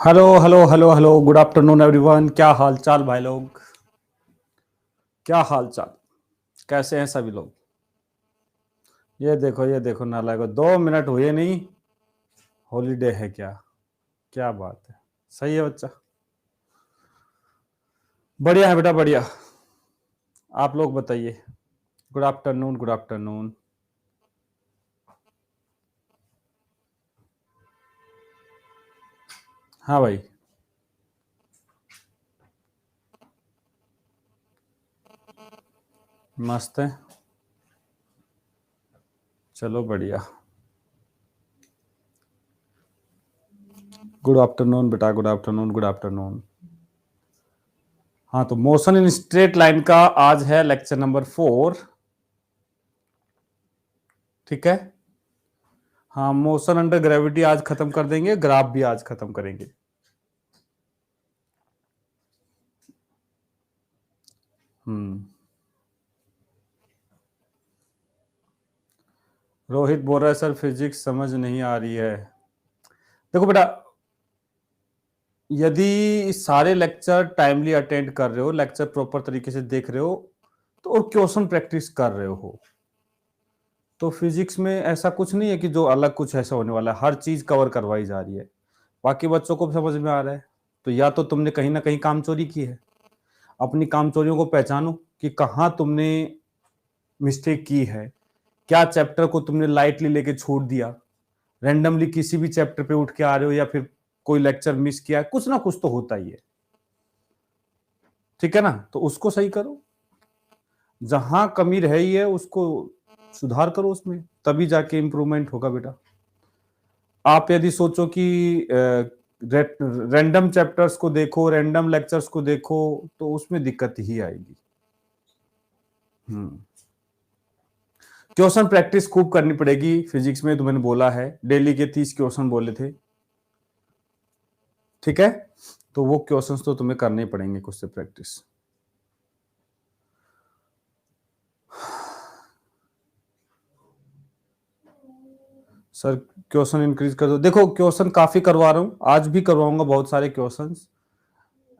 Hello hello hello hello, good afternoon everyone. क्या हाल चाल भाई लोग? क्या हाल चाल? कैसे हैं सभी लोग? ये देखो नाला को 2 मिनट हुए नहीं। हॉलीडे है क्या? क्या बात है। सही है बच्चा। बढ़िया है बेटा, बढ़िया। आप लोग बताइए। Good afternoon, good afternoon. हाँ भाई। मस्त है। चलो बढ़िया। गुड आफ्टरनून बेटा, गुड आफ्टरनून, गुड आफ्टरनून। हाँ, तो मोशन इन स्ट्रेट लाइन का आज है लेक्चर नंबर 4। ठीक है। हाँ, मोशन अंडर ग्रेविटी आज खत्म कर देंगे, ग्राफ भी आज खत्म करेंगे। रोहित बोल रहा है सर फिजिक्स समझ नहीं आ रही है। देखो बेटा, यदि सारे लेक्चर टाइमली अटेंड कर रहे हो, लेक्चर प्रॉपर तरीके से देख रहे हो, तो और क्वेश्चन प्रैक्टिस कर रहे हो, तो फिजिक्स में ऐसा कुछ नहीं है कि जो अलग कुछ ऐसा होने वाला है। हर चीज कवर करवाई जा रही है। बाकी बच्चों को भी समझ में आ रहा है। तो या तो तुमने कहीं ना कहीं काम चोरी की है। अपनी काम चोरियों को पहचानो कि कहाँ तुमने मिस्टेक की है। क्या चैप्टर को तुमने लाइटली लेके छोड़ दिया, रैंडमली किसी भी चैप्टर पे उठ के आ रहे हो, या फिर कोई लेक्चर मिस किया है। कुछ ना कुछ तो होता ही है। ठीक है ना? तो उसको सही करो। जहां कमी रही है उसको सुधार करो, उसमें तभी जाके इंप्रूवमेंट होगा बेटा। आप यदि सोचो कि रैंडम चैप्टर्स को देखो, रैंडम लेक्चर्स को देखो, तो उसमें दिक्कत ही आएगी। क्वेश्चन प्रैक्टिस खूब करनी पड़ेगी फिजिक्स में, तो मैंने बोला है डेली के 30 क्वेश्चन बोले थे। ठीक है, तो वो क्वेश्चंस तो तुम्हें करने ही पड़ेंगे कुछ से प्रैक्टिस। सर क्वेश्चन इंक्रीज कर दो। देखो, क्वेश्चन काफी करवा रहा हूं, आज भी करवाऊंगा बहुत सारे क्वेश्चंस।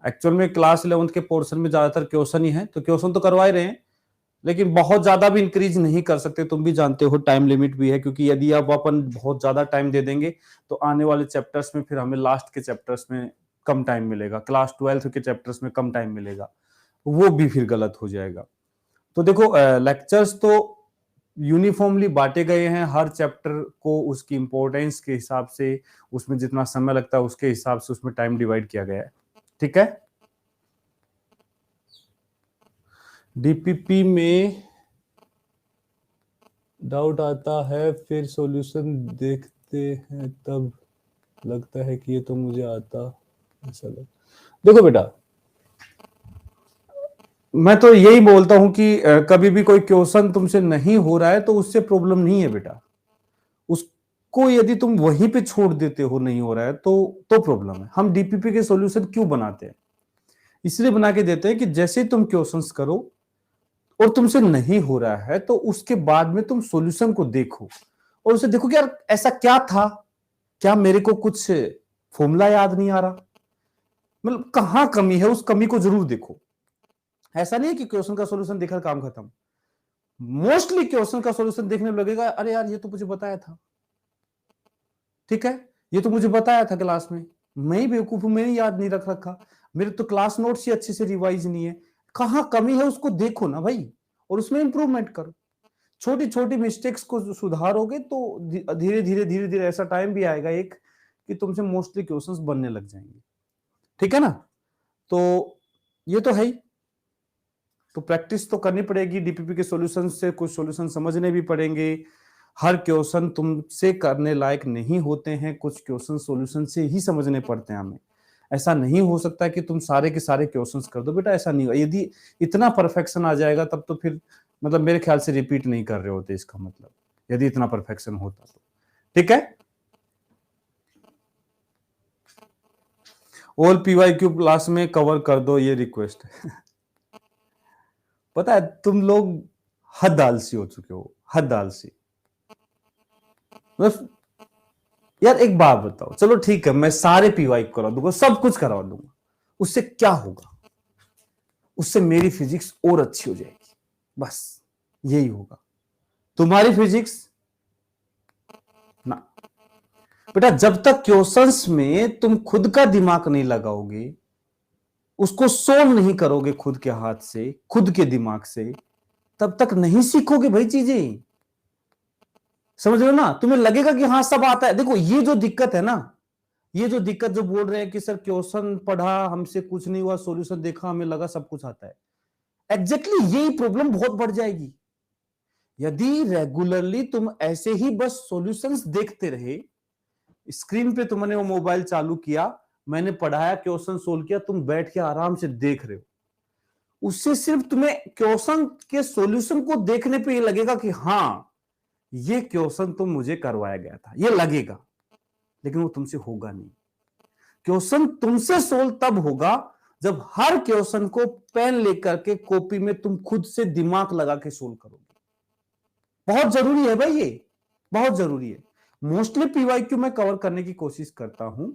एक्चुअल में क्लास 11th के पोर्शन में ज्यादातर क्वेश्चन ही है, तो क्वेश्चन तो करवा ही रहे हैं, लेकिन बहुत ज्यादा भी इंक्रीज नहीं कर सकते। तुम भी जानते हो टाइम लिमिट भी है, क्योंकि यदि अब अपन बहुत ज्यादा टाइम दे देंगे तो आने वाले चैप्टर्स में फिर हमें लास्ट के चैप्टर्स में कम टाइम मिलेगा, क्लास 12th के चैप्टर्स में कम टाइम मिलेगा, वो भी फिर गलत हो जाएगा। तो देखो, लेक्चर्स तो यूनिफॉर्मली बांटे गए हैं। हर चैप्टर को उसकी इंपॉर्टेंस के हिसाब से, उसमें जितना समय लगता है उसके हिसाब से उसमें टाइम डिवाइड किया गया है। ठीक है। डीपीपी में डाउट आता है, फिर सॉल्यूशन देखते हैं तब लगता है कि ये तो मुझे आता ऐसा लग। देखो बेटा, मैं तो यही बोलता हूं कि कभी भी कोई क्वेश्चन तुमसे नहीं हो रहा है तो उससे प्रॉब्लम नहीं है बेटा। उसको यदि तुम वहीं पे छोड़ देते हो, नहीं हो रहा है, तो प्रॉब्लम है। हम डीपीपी के सॉल्यूशन क्यों बनाते हैं? इसलिए बना के देते हैं कि जैसे तुम क्वेश्चंस करो और तुमसे नहीं हो रहा है, तो उसके बाद में तुम सॉल्यूशन को देखो और उसे देखो कि यार ऐसा क्या था, क्या मेरे को कुछ फॉर्मूला याद नहीं आ रहा, मतलब कहां कमी है, उस कमी को जरूर देखो। ऐसा नहीं है कि क्वेश्चन का सॉल्यूशन देखकर काम खत्म। मोस्टली क्वेश्चन का सॉल्यूशन देखने में लगेगा अरे यार ये तो मुझे बताया था। ठीक है, ये तो मुझे बताया था क्लास में, मैं ही बेवकूफ हूं, मैंने याद नहीं रख रखा, मेरे तो क्लास नोट्स ही अच्छे से रिवाइज नहीं है। कहां कमी है उसको देखो ना भाई, और उसमें इंप्रूवमेंट करो। छोटी छोटी मिस्टेक्स को सुधारोगे तो धीरे धीरे ऐसा टाइम भी आएगा एक कि तुमसे मोस्टली क्वेश्चंस बनने लग जाएंगे। ठीक है ना? तो ये तो है ही। तो प्रैक्टिस तो करनी पड़ेगी, डीपीपी के सॉल्यूशन से कुछ सॉल्यूशन समझने भी पड़ेंगे। हर क्वेश्चन तुमसे करने लायक नहीं होते हैं, कुछ क्वेश्चन सॉल्यूशन से ही समझने पड़ते हैं हमें। ऐसा नहीं हो सकता कि तुम सारे के सारे क्वेश्चंस कर दो बेटा, ऐसा नहीं होगा। यदि इतना परफेक्शन आ जाएगा तब तो फिर मतलब मेरे ख्याल से रिपीट नहीं कर रहे होते, इसका मतलब यदि इतना परफेक्शन होता तो। ठीक है, ऑल पीवाईक्यू क्लास में कवर कर दो, ये रिक्वेस्ट है। पता है तुम लोग हद आलसी हो चुके हो, हद आलसी। बस यार एक बात बताओ, चलो ठीक है मैं सारे पीवाई करा दूंगा, सब कुछ करवा दूंगा, उससे क्या होगा? उससे मेरी फिजिक्स और अच्छी हो जाएगी, बस यही होगा। तुम्हारी फिजिक्स ना। बेटा जब तक क्वेश्चंस में तुम खुद का दिमाग नहीं लगाओगे, उसको सोल्व नहीं करोगे खुद के हाथ से, खुद के दिमाग से, तब तक नहीं सीखोगे भाई चीजें। समझ रहे हो ना? तुम्हें लगेगा कि हाँ सब आता है। देखो ये जो दिक्कत है ना, ये जो दिक्कत जो बोल रहे हैं कि सर क्वेश्चन पढ़ा हमसे कुछ नहीं हुआ, सॉल्यूशन देखा हमें लगा सब कुछ आता है, एग्जैक्टली यही प्रॉब्लम बहुत बढ़ जाएगी। यदि रेगुलरली तुम ऐसे ही बस सॉल्यूशंस देखते रहे, स्क्रीन पे तुमने वो मोबाइल चालू किया, मैंने पढ़ाया, क्वेश्चन सोल्व किया, तुम बैठ के आराम से देख रहे हो, उससे सिर्फ तुम्हें क्वेश्चन के सॉल्यूशन को देखने पे ये लगेगा कि हाँ ये क्वेश्चन तो मुझे करवाया गया था, ये लगेगा, लेकिन वो तुमसे होगा नहीं। क्वेश्चन तुमसे सोल्व तब होगा जब हर क्वेश्चन को पेन लेकर के कॉपी में तुम खुद से दिमाग लगा के सोल्व करोगे। बहुत जरूरी है भाई, ये बहुत जरूरी है। मोस्टली पीवाईक्यू मैं कवर करने की कोशिश करता हूं,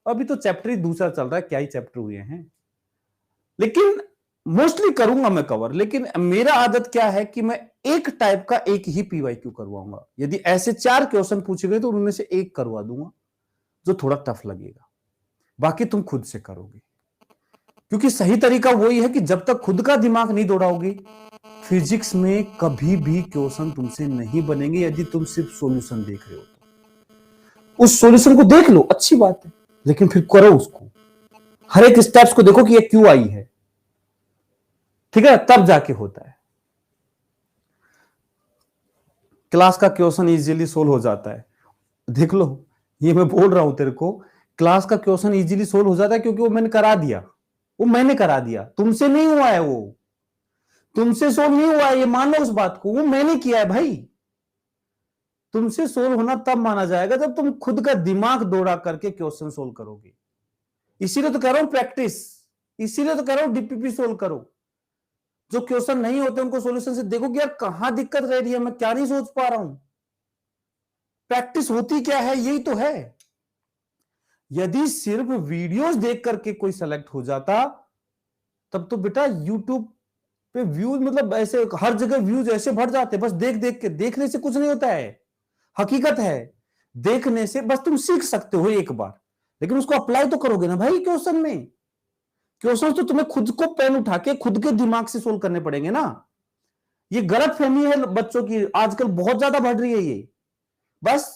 अभी तो चैप्टर ही दूसरा चल रहा है, क्या ही चैप्टर हुए हैं, लेकिन मोस्टली करूंगा मैं कवर। लेकिन मेरा आदत क्या है कि मैं एक टाइप का एक ही पीवाईक्यू करवाऊंगा। यदि ऐसे 4 क्वेश्चन पूछे गए तो उनमें से एक करवा दूंगा जो थोड़ा टफ लगेगा, बाकी तुम खुद से करोगे। क्योंकि सही तरीका वही है कि जब तक खुद का दिमाग नहीं दौड़ाओगे, फिजिक्स में कभी भी क्वेश्चन तुमसे नहीं बनेंगे। यदि तुम सिर्फ सॉल्यूशन देख रहे हो तो उस सॉल्यूशन को देख लो, अच्छी बात है, लेकिन फिर करो उसको, हर एक स्टेप्स को देखो कि ये क्यों आई है, ठीक है, तब जाके होता है। क्लास का क्वेश्चन इजीली सोल्व हो जाता है, देख लो, ये मैं बोल रहा हूं तेरे को, क्लास का क्वेश्चन इजीली सोल्व हो जाता है क्योंकि वो मैंने करा दिया, वो मैंने करा दिया, तुमसे नहीं हुआ है, वो तुमसे सोल्व नहीं हुआ है, ये मान लो उस बात को, वो मैंने किया है भाई। तुमसे सोल्व होना तब माना जाएगा जब तुम खुद का दिमाग दौड़ा करके क्वेश्चन सोल्व करोगे। इसीलिए तो कह रहा हूं प्रैक्टिस, इसीलिए तो कह रहा हूं डीपीपी सोल्व करो। जो क्वेश्चन नहीं होते उनको सॉल्यूशन से देखो कि यार कहां दिक्कत रह रही है, मैं क्या नहीं सोच पा रहा हूं। प्रैक्टिस होती क्या है, यही तो है। यदि सिर्फ वीडियोस देख करके कोई सेलेक्ट हो जाता, तब तो बेटा यूट्यूब पे व्यूज मतलब ऐसे हर जगह व्यूज ऐसे बढ़ जाते, बस देख देख के। देखने से कुछ नहीं होता है, हकीकत है, देखने से बस तुम सीख सकते हो एक बार, लेकिन उसको अप्लाई तो करोगे ना भाई क्वेश्चन में। क्वेश्चन तो तुम्हें खुद को पेन उठा के खुद के दिमाग से सोल्व करने पड़ेंगे ना। ये गलत फहमी है बच्चों की, आजकल बहुत ज्यादा बढ़ रही है ये। बस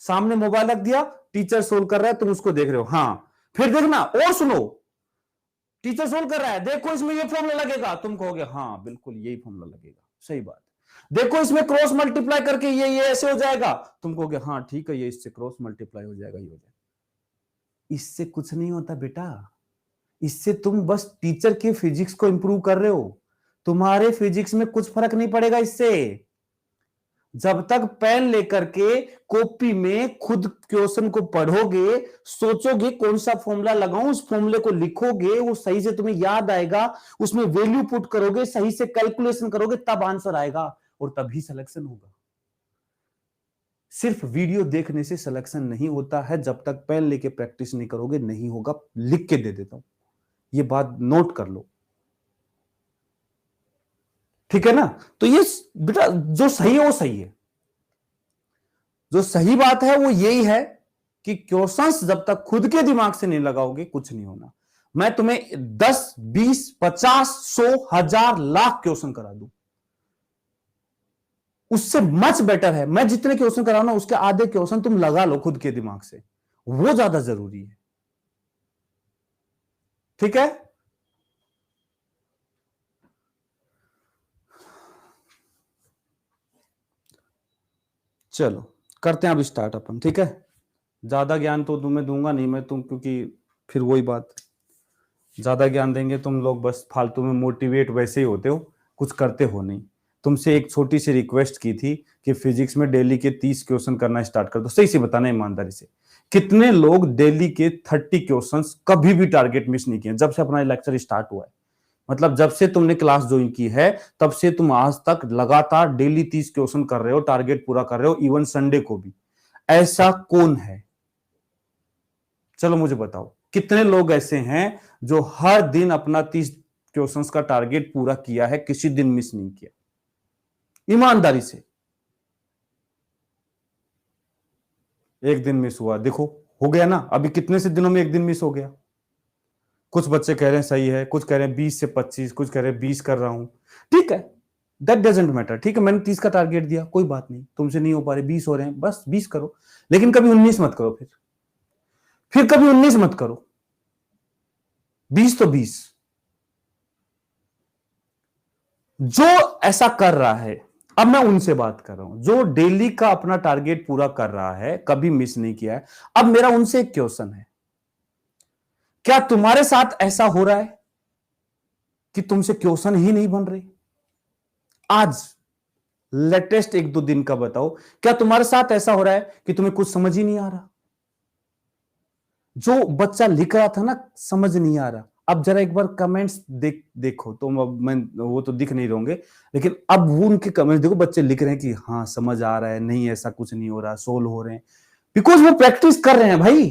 सामने मोबाइल रख दिया, टीचर सोल्व कर रहा है, तुम उसको देख रहे हो, हाँ फिर देखना और सुनो, टीचर सोल्व कर रहा है, देखो इसमें ये फॉर्मूला लगेगा, तुम कहोगे हाँ बिल्कुल यही फॉर्मूला लगेगा, सही बात। देखो इसमें क्रॉस मल्टीप्लाई करके ये ऐसे हो जाएगा, तुम कहोगे हाँ ठीक है, ये इससे क्रॉस मल्टीप्लाई हो जाएगा, ये हो जाएगा। इससे कुछ नहीं होता बेटा, इससे तुम बस टीचर की फिजिक्स को इंप्रूव कर रहे हो, तुम्हारे फिजिक्स में कुछ फर्क नहीं पड़ेगा इससे। जब तक पेन लेकर के कॉपी में खुद क्वेश्चन को पढ़ोगे, सोचोगे कौन सा फॉर्मूला लगाऊं, उस फॉर्मूले को लिखोगे, वो सही से तुम्हें याद आएगा, उसमें वैल्यू पुट करोगे, सही से कैलकुलेशन करोगे, तब आंसर आएगा और तभी सिलेक्शन होगा। सिर्फ वीडियो देखने से सिलेक्शन नहीं होता है, जब तक पेन लेके प्रैक्टिस नहीं करोगे नहीं होगा। लिख के दे देता हूं, ये बात नोट कर लो, ठीक है ना। तो ये बेटा जो सही है वो सही है, जो सही बात है वो यही है कि क्वेश्चंस जब तक खुद के दिमाग से नहीं लगाओगे कुछ नहीं होना। मैं तुम्हें 10, 20, 50, 100, 1000, लाख क्वेश्चन करा दूं, उससे मच बेटर है मैं जितने क्वेश्चन करा ना उसके आधे क्वेश्चन तुम लगा लो खुद के दिमाग से, वो ज्यादा जरूरी है, ठीक है। चलो करते हैं अब स्टार्ट अपन, ठीक है। ज्यादा ज्ञान तो तुम्हें दूंगा नहीं मैं, तुम क्योंकि फिर वही बात, ज्यादा ज्ञान देंगे तुम लोग बस फालतू में मोटिवेट वैसे ही होते हो, कुछ करते हो नहीं। तुमसे एक छोटी सी रिक्वेस्ट की थी कि फिजिक्स में डेली के 30 क्वेश्चन करना स्टार्ट कर दो। सही से बताना ईमानदारी से, कितने लोग डेली के 30 क्वेश्चंस कभी भी टारगेट मिस नहीं किए जब से अपना लेक्चर स्टार्ट हुआ है? मतलब जब से तुमने क्लास ज्वाइन की है तब से तुम आज तक लगातार डेली 30 क्वेश्चन कर रहे हो, टारगेट पूरा कर रहे हो, इवन संडे को भी। ऐसा कौन है चलो मुझे बताओ, कितने लोग ऐसे हैं जो हर दिन अपना 30 क्वेश्चंस का टारगेट पूरा किया है, किसी दिन मिस नहीं किया, ईमानदारी से? एक दिन मिस हुआ, देखो हो गया ना, अभी कितने से दिनों में एक दिन मिस हो गया। कुछ बच्चे कह रहे हैं सही है, कुछ कह रहे हैं 20 से 25, कुछ कह रहे हैं 20 कर रहा हूं, ठीक है, दैट डजेंट मैटर, ठीक है, मैंने 30 का टारगेट दिया, कोई बात नहीं, तुमसे नहीं हो पा रहे, 20 हो रहे हैं, बस 20 करो, लेकिन कभी 19 मत करो, फिर कभी 19 मत करो, 20 तो 20। जो ऐसा कर रहा है, अब मैं उनसे बात कर रहा हूं, जो डेली का अपना टारगेट पूरा कर रहा है, कभी मिस नहीं किया है। अब मेरा उनसे एक क्वेश्चन है, क्या तुम्हारे साथ ऐसा हो रहा है कि तुमसे क्वेश्चन ही नहीं बन रहे? आज लेटेस्ट 1-2 दिन का बताओ, क्या तुम्हारे साथ ऐसा हो रहा है कि तुम्हें कुछ समझ ही नहीं आ रहा? जो बच्चा लिख रहा था ना, समझ नहीं आ रहा, अब जरा एक बार कमेंट्स देखो तो, मैं वो तो दिख नहीं रहोगे, लेकिन अब वो उनके कमेंट्स देखो, बच्चे लिख रहे हैं कि हाँ समझ आ रहा है, नहीं ऐसा कुछ नहीं हो रहा, सोल्व हो रहे हैं, बिकॉज वो प्रैक्टिस कर रहे हैं भाई,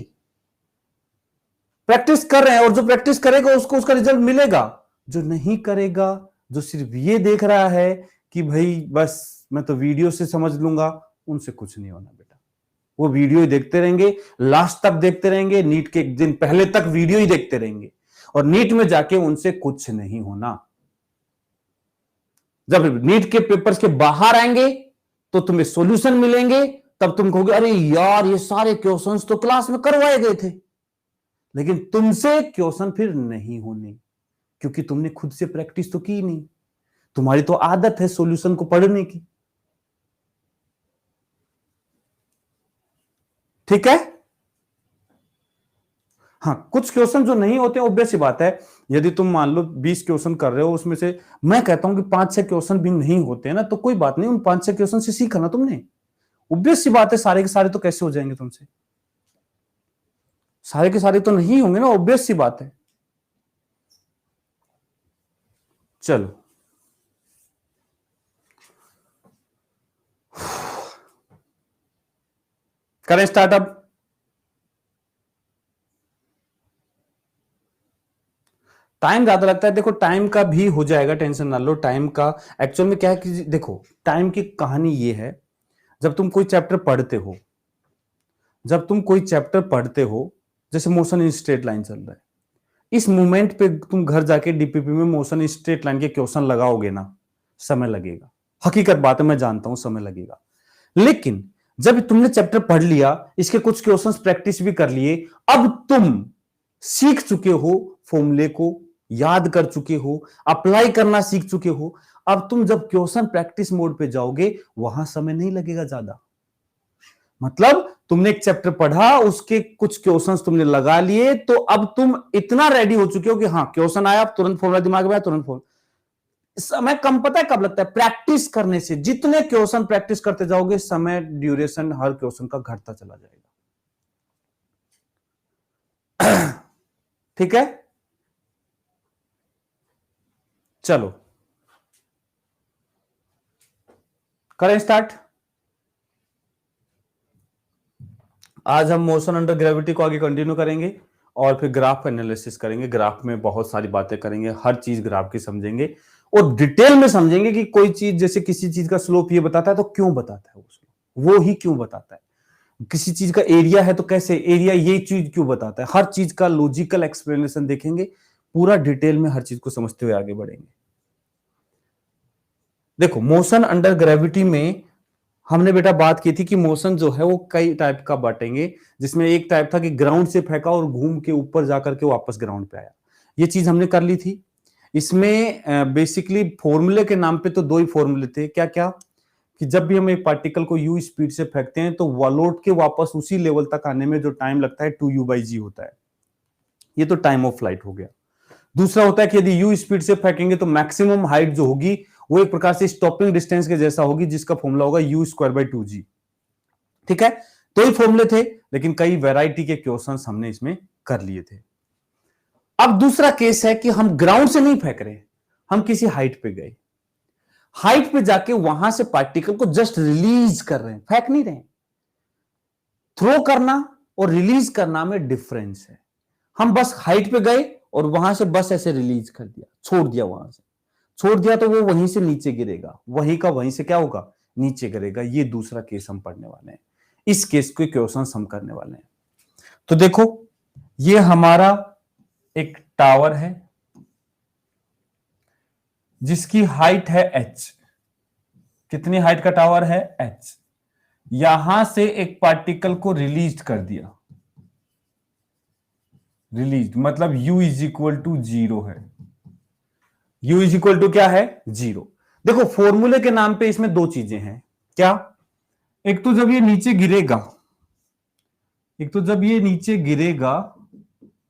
प्रैक्टिस कर रहे हैं, और जो प्रैक्टिस करेगा उसको उसका रिजल्ट मिलेगा। जो नहीं करेगा, जो सिर्फ ये देख रहा है कि भाई बस मैं तो वीडियो से समझ लूंगा, उनसे कुछ नहीं होना बेटा। वो वीडियो ही देखते रहेंगे, लास्ट तक देखते रहेंगे, नीट के एक दिन पहले तक वीडियो ही देखते रहेंगे, और नीट में जाके उनसे कुछ नहीं होना। जब नीट के पेपर्स के बाहर आएंगे तो तुम्हें सॉल्यूशन मिलेंगे, तब तुम कहोगे अरे यार ये सारे क्वेश्चंस तो क्लास में करवाए गए थे, लेकिन तुमसे क्वेश्चन फिर नहीं होने, क्योंकि तुमने खुद से प्रैक्टिस तो की नहीं, तुम्हारी तो आदत है सॉल्यूशन को पढ़ने की, ठीक है। हाँ, कुछ क्वेश्चन जो नहीं होते, ऑब्वियस सी बात है, यदि तुम मान लो 20 क्वेश्चन कर रहे हो, उसमें से मैं कहता हूं कि 5-6 क्वेश्चन भी नहीं होते हैं ना, तो कोई बात नहीं, उन 5-6 क्वेश्चन से सीखा ना तुमने, ऑब्वियस सी बात है, सारे के सारे तो कैसे हो जाएंगे तुमसे, सारे के सारे तो नहीं होंगे ना, ऑब्वियस सी बात है। चलो करें स्टार्ट अब। टाइम ज्यादा लगता है, देखो टाइम का भी हो जाएगा, टेंशन ना लो, टाइम का एक्चुअल में क्या है कि देखो टाइम की कहानी ये है, जब तुम कोई चैप्टर पढ़ते हो, जब तुम कोई चैप्टर पढ़ते हो, जैसे मोशन इन स्ट्रेट लाइन चल रहा है, इस मोमेंट पे तुम घर जाके डीपीपी में मोशन इन स्ट्रेट लाइन के क्वेश्चन लगाओगे ना, समय लगेगा, हकीकत बात है, मैं जानता हूं समय लगेगा, लेकिन जब तुमने चैप्टर पढ़ लिया, इसके कुछ क्वेश्चंस प्रैक्टिस भी कर लिए, अब तुम सीख चुके हो, फॉर्मूले को याद कर चुके हो, अप्लाई करना सीख चुके हो, अब तुम जब क्वेश्चन प्रैक्टिस मोड पे जाओगे, वहां समय नहीं लगेगा ज्यादा, मतलब तुमने एक चैप्टर पढ़ा, उसके कुछ क्वेश्चंस तुमने लगा लिए, तो अब तुम इतना रेडी हो चुके हो कि हाँ क्वेश्चन आया, तुरंत फॉर्मूला दिमाग में आया, तुरंत फॉर्मूला। समय कम पता है कब लगता है? प्रैक्टिस करने से, जितने क्वेश्चन प्रैक्टिस करते जाओगे, समय ड्यूरेशन हर क्वेश्चन का घटता चला जाएगा, ठीक है। चलो करें स्टार्ट। आज हम मोशन अंडर ग्रेविटी को आगे कंटिन्यू करेंगे, और फिर ग्राफ एनालिसिस करेंगे, ग्राफ में बहुत सारी बातें करेंगे, हर चीज ग्राफ की समझेंगे, और डिटेल में समझेंगे कि कोई चीज, जैसे किसी चीज का स्लोप ये बताता है तो क्यों बताता है, वो ही क्यों बताता है, किसी चीज का एरिया है तो कैसे एरिया ये चीज क्यों बताता है, हर चीज का लॉजिकल एक्सप्लेनेशन देखेंगे, पूरा डिटेल में हर चीज को समझते हुए आगे बढ़ेंगे। देखो मोशन अंडर ग्रेविटी में हमने बेटा बात की थी कि मोशन जो है वो कई टाइप का बांटेंगे, जिसमें एक टाइप था कि ग्राउंड से फेंका और घूम के ऊपर जाकर के वापस ग्राउंड पे आया, ये चीज हमने कर ली थी। इसमें बेसिकली फॉर्मूले के नाम पे तो 2 ही फॉर्मूले थे, क्या क्या, कि जब भी हम एक पार्टिकल को u स्पीड से फेंकते हैं तो लौट के वापस उसी लेवल तक आने में जो टाइम लगता है 2u/g होता है, ये तो टाइम ऑफ फ्लाइट हो गया। दूसरा होता है कि यदि u स्पीड से फेंकेंगे तो मैक्सिमम हाइट जो होगी वो एक प्रकार से स्टॉपिंग डिस्टेंस के जैसा होगी, जिसका फॉर्मूला होगा u²/2g, ठीक है। तो ये फॉर्मूले थे, लेकिन कई वैरायटी के क्वेश्चंस हमने इसमें कर लिए थे। अब दूसरा केस है कि हम ग्राउंड से नहीं फेंक रहे, हम किसी हाइट पे गए, हाइट पे जाके वहां से पार्टिकल को जस्ट रिलीज कर रहे हैं, फेंक नहीं रहे। थ्रो करना और रिलीज करना में डिफरेंस है। हम बस हाइट पे गए और वहां से बस ऐसे रिलीज कर दिया, छोड़ दिया, वहां से छोड़ दिया तो वो वहीं से नीचे गिरेगा, वहीं का वहीं से क्या होगा, नीचे गिरेगा। ये दूसरा केस हम पढ़ने वाले हैं, इस केस के क्वेश्चन हम करने वाले हैं। तो देखो ये हमारा एक टावर है जिसकी हाइट है h। कितनी हाइट का टावर है, h। यहां से एक पार्टिकल को रिलीज कर दिया, रिलीज मतलब u इज इक्वल टू 0 है। u इज इक्वल टू क्या है, 0। देखो फॉर्मूले के नाम पे इसमें दो चीजें हैं, क्या, एक तो जब ये नीचे गिरेगा, एक तो जब ये नीचे गिरेगा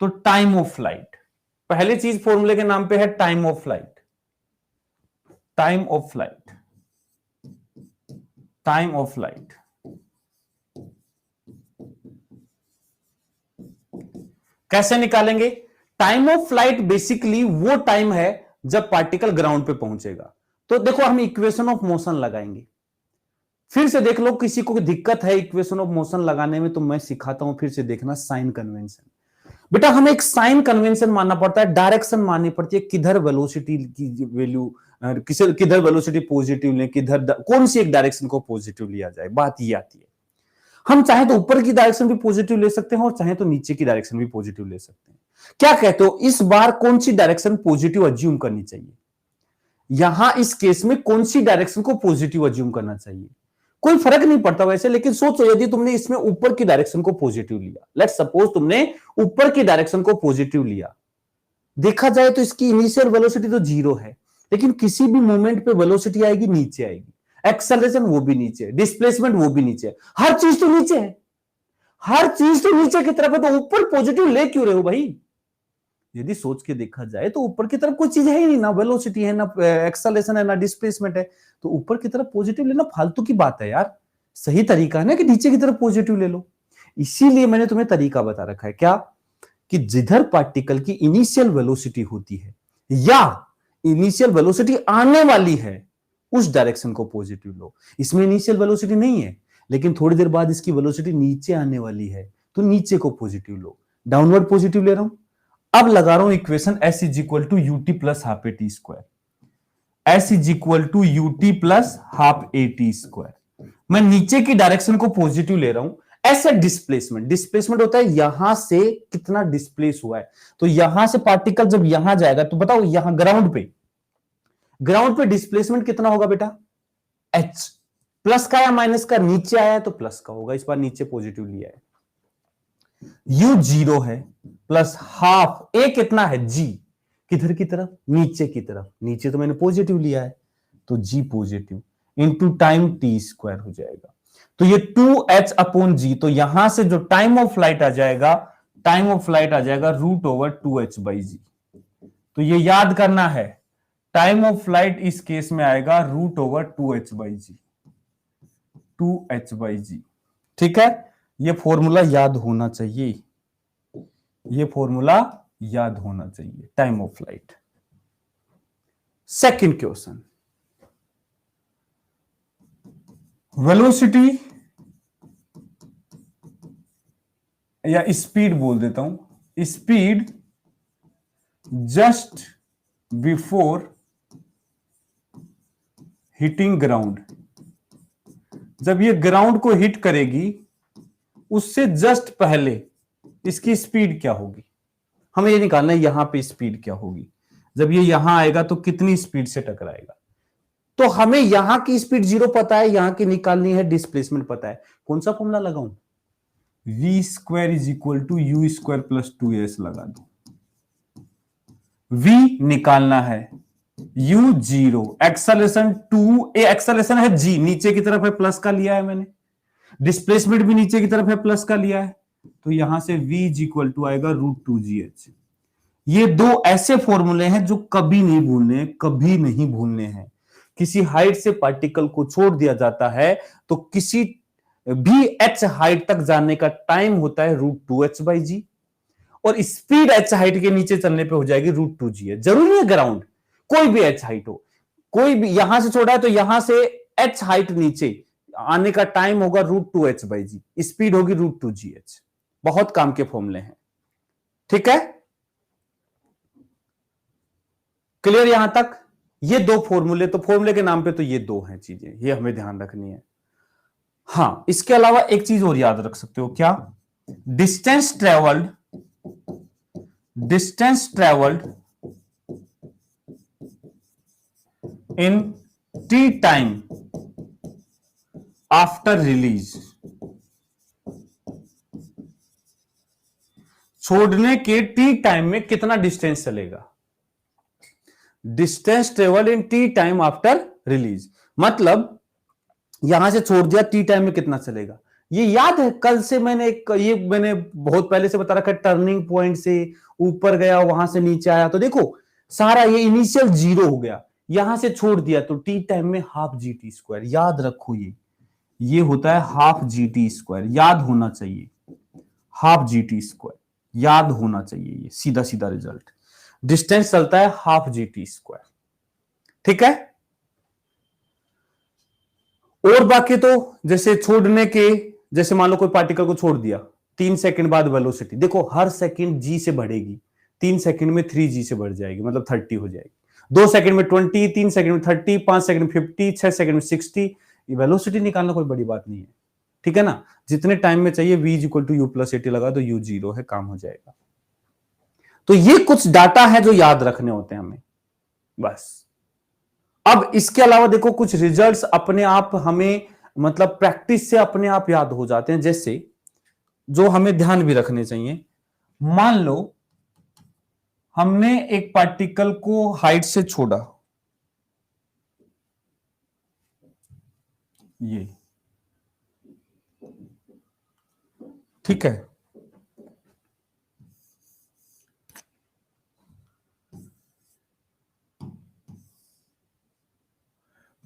तो टाइम ऑफ फ्लाइट, पहली चीज फॉर्मूले के नाम पे है time of flight, time of flight, time of flight. कैसे निकालेंगे, टाइम ऑफ फ्लाइट बेसिकली वो टाइम है जब पार्टिकल ग्राउंड पे पहुंचेगा। तो देखो हम इक्वेशन ऑफ मोशन लगाएंगे, फिर से देख लो, किसी को दिक्कत है इक्वेशन ऑफ मोशन लगाने में तो मैं सिखाता हूं, फिर से देखना साइन कन्वेंशन। बेटा हमें एक साइन कन्वेंशन मानना पड़ता है, डायरेक्शन माननी पड़ती है, किधर वेलोसिटी की वैल्यू, किधर वेलोसिटी पॉजिटिव लें, किधर कौन सी एक डायरेक्शन को पॉजिटिव लिया जाए, बात ये आती है। हम चाहे तो ऊपर की डायरेक्शन भी पॉजिटिव ले सकते हैं और चाहे तो नीचे की डायरेक्शन भी पॉजिटिव ले सकते हैं। क्या कहते हो इस बार कौन सी डायरेक्शन पॉजिटिव अज्यूम करनी चाहिए, यहां इस केस में कौन सी डायरेक्शन को पॉजिटिव अज्यूम करना चाहिए, कोई फर्क नहीं पड़ता वैसे, लेकिन सोचो यदि तुमने इसमें ऊपर की डायरेक्शन को पॉजिटिव लिया, लेट्स सपोज तुमने ऊपर की डायरेक्शन को पॉजिटिव लिया, देखा जाए तो इसकी इनिशियल वेलोसिटी तो 0 है, लेकिन किसी भी मोमेंट पे वेलोसिटी आएगी नीचे आएगी, एक्सेलरेशन वो भी नीचे है, डिस्प्लेसमेंट वो भी नीचे है, हर चीज तो नीचे है, हर चीज तो नीचे की तरफ है, तो ऊपर पॉजिटिव ले क्यों रहे हो भाई। यदि सोच के देखा जाए तो ऊपर की तरफ कोई चीज है ही नहीं, ना वेलोसिटी है, ना एक्सेलरेशन है, ना डिस्प्लेसमेंट है, तो ऊपर की तरफ पॉजिटिव लेना फालतू की बात है यार। सही तरीका है ना कि नीचे की तरफ पॉजिटिव ले लो। इसीलिए मैंने तुम्हें तरीका बता रखा है, क्या, कि जिधर पार्टिकल की इनिशियल वेलोसिटी होती है या इनिशियल वेलोसिटी आने वाली है उस डायरेक्शन को पॉजिटिव लो। इसमें इनिशियल वेलोसिटी नहीं है, लेकिन थोड़ी देर बाद इसकी वेलोसिटी नीचे आने वाली है, तो नीचे को पॉजिटिव लो, डाउनवर्ड पॉजिटिव ले रहा हूं। अब लगा रहा हूं equation s is equal to u t plus half a t square, s is equal to u t plus half a t square. मैं नीचे की डायरेक्शन को पॉजिटिव ले रहा हूं, एस है डिस्प्लेसमेंट, डिस्प्लेसमेंट होता है यहां से कितना डिस्प्लेस हुआ है, तो यहां से पार्टिकल जब यहां जाएगा तो बताओ यहां ग्राउंड पे डिस्प्लेसमेंट कितना होगा बेटा, h। प्लस का या माइनस का, नीचे आया है तो प्लस का होगा, इस बार नीचे पॉजिटिव लिया है। u 0 है प्लस हाफ a कितना है g, किधर की तरफ, नीचे की तरफ, नीचे तो मैंने पॉजिटिव लिया है तो g positive into time t square हो जाएगा, तो ये 2h अपॉन g, तो यहां से जो टाइम ऑफ फ्लाइट आ जाएगा, टाइम ऑफ फ्लाइट आ जाएगा रूट ओवर 2h बाई जी। तो ये याद करना है, टाइम ऑफ फ्लाइट इस केस में आएगा root over 2h by G, 2h by G. ठीक है, ये फॉर्मूला याद होना चाहिए, ये फॉर्मूला याद होना चाहिए, time of flight. Second question, velocity या स्पीड बोल देता हूं, speed just before hitting ground, जब ये ग्राउंड को हिट करेगी उससे जस्ट पहले इसकी स्पीड क्या होगी, हमें ये निकालना है यहां पे स्पीड क्या होगी, जब ये यहां आएगा तो कितनी स्पीड से टकराएगा। तो हमें यहां की स्पीड 0 पता है, यहां की निकालनी है, डिस्प्लेसमेंट पता है, कौन सा फॉर्मूला लगाऊं, v square is equal to you square plus 2s लगा दो। v निकालना है, u 0, एक्सेलरेशन 2, एक्सेलरेशन है g, नीचे की तरफ है, प्लस का लिया है मैंने, डिस्प्लेसमेंट भी नीचे की तरफ है, प्लस का लिया है, तो यहां से v इज इक्वल टू आएगा रूट 2gh। ये दो ऐसे फॉर्मूले हैं जो कभी नहीं भूलने, कभी नहीं भूलने हैं। किसी हाइट से पार्टिकल को छोड़ दिया जाता है तो किसी भी h हाइट तक जाने का टाइम होता है रूट 2h बाई जी, और स्पीड h हाइट के नीचे चलने पे हो जाएगी रूट 2g है। जरूरी है ग्राउंड, कोई भी h हाइट हो, कोई भी यहां से छोड़ा है तो यहां से h हाइट नीचे आने का टाइम होगा root 2h by g, speed होगी रूट 2gh। बहुत काम के फॉर्मूले हैं। ठीक है, क्लियर यहां तक? ये दो फॉर्मूले, तो फॉर्मूले के नाम पे तो ये दो हैं चीजें, ये हमें ध्यान रखनी है। हाँ, इसके अलावा एक चीज और याद रख सकते हो, क्या? डिस्टेंस ट्रेवल्ड, डिस्टेंस ट्रेवल्ड इन टी टाइम आफ्टर रिलीज, छोड़ने के टी टाइम में कितना डिस्टेंस चलेगा? Distance travel in T time after release, मतलब यहां से छोड़ दिया, टी टाइम में कितना चलेगा? ये याद है, कल से मैंने बहुत पहले से बता रखा है, टर्निंग पॉइंट से ऊपर गया, वहां से नीचे आया, तो देखो सारा ये इनिशियल जीरो हो गया, यहां से छोड़ दिया तो टी टाइम में हाफ जी टी स्क्वायर, याद रखो ये होता है हाफ जी टी स्क्वायर, याद होना चाहिए, हाफ जी टी स्क्वायर याद होना चाहिए, ये सीधा सीधा रिजल्ट, डिस्टेंस चलता है हाफ जी टी स्क्वायर। ठीक है, और बाकी तो जैसे छोड़ने के, जैसे मान लो कोई पार्टिकल को छोड़ दिया, 3 सेकंड बाद वेलोसिटी देखो हर सेकंड जी से बढ़ेगी, 3 सेकंड में 3g से बढ़ जाएगी, मतलब 30 हो जाएगी, 2 सेकंड में 20, 3 सेकंड में 30, 5 सेकंड में 50, 6 सेकंड में 60। ये वेलोसिटी निकालना कोई बड़ी बात नहीं है, ठीक है ना? जितने टाइम में चाहिए v equal to u plus a t लगा दो, u 0 है, काम हो जाएगा। तो ये कुछ डाटा है जो याद रखने होते हैं हमें, बस। अब इसके अलावा देखो कुछ रिजल्ट्स अपने आप हमें, मतलब प्रैक्टिस से अपने आप याद हो जाते हैं, जैसे जो हमें ध्यान भी रखने चाहिए। मान लो हमने एक पार्टिकल को हाइट से छोड़ा, ये ठीक है,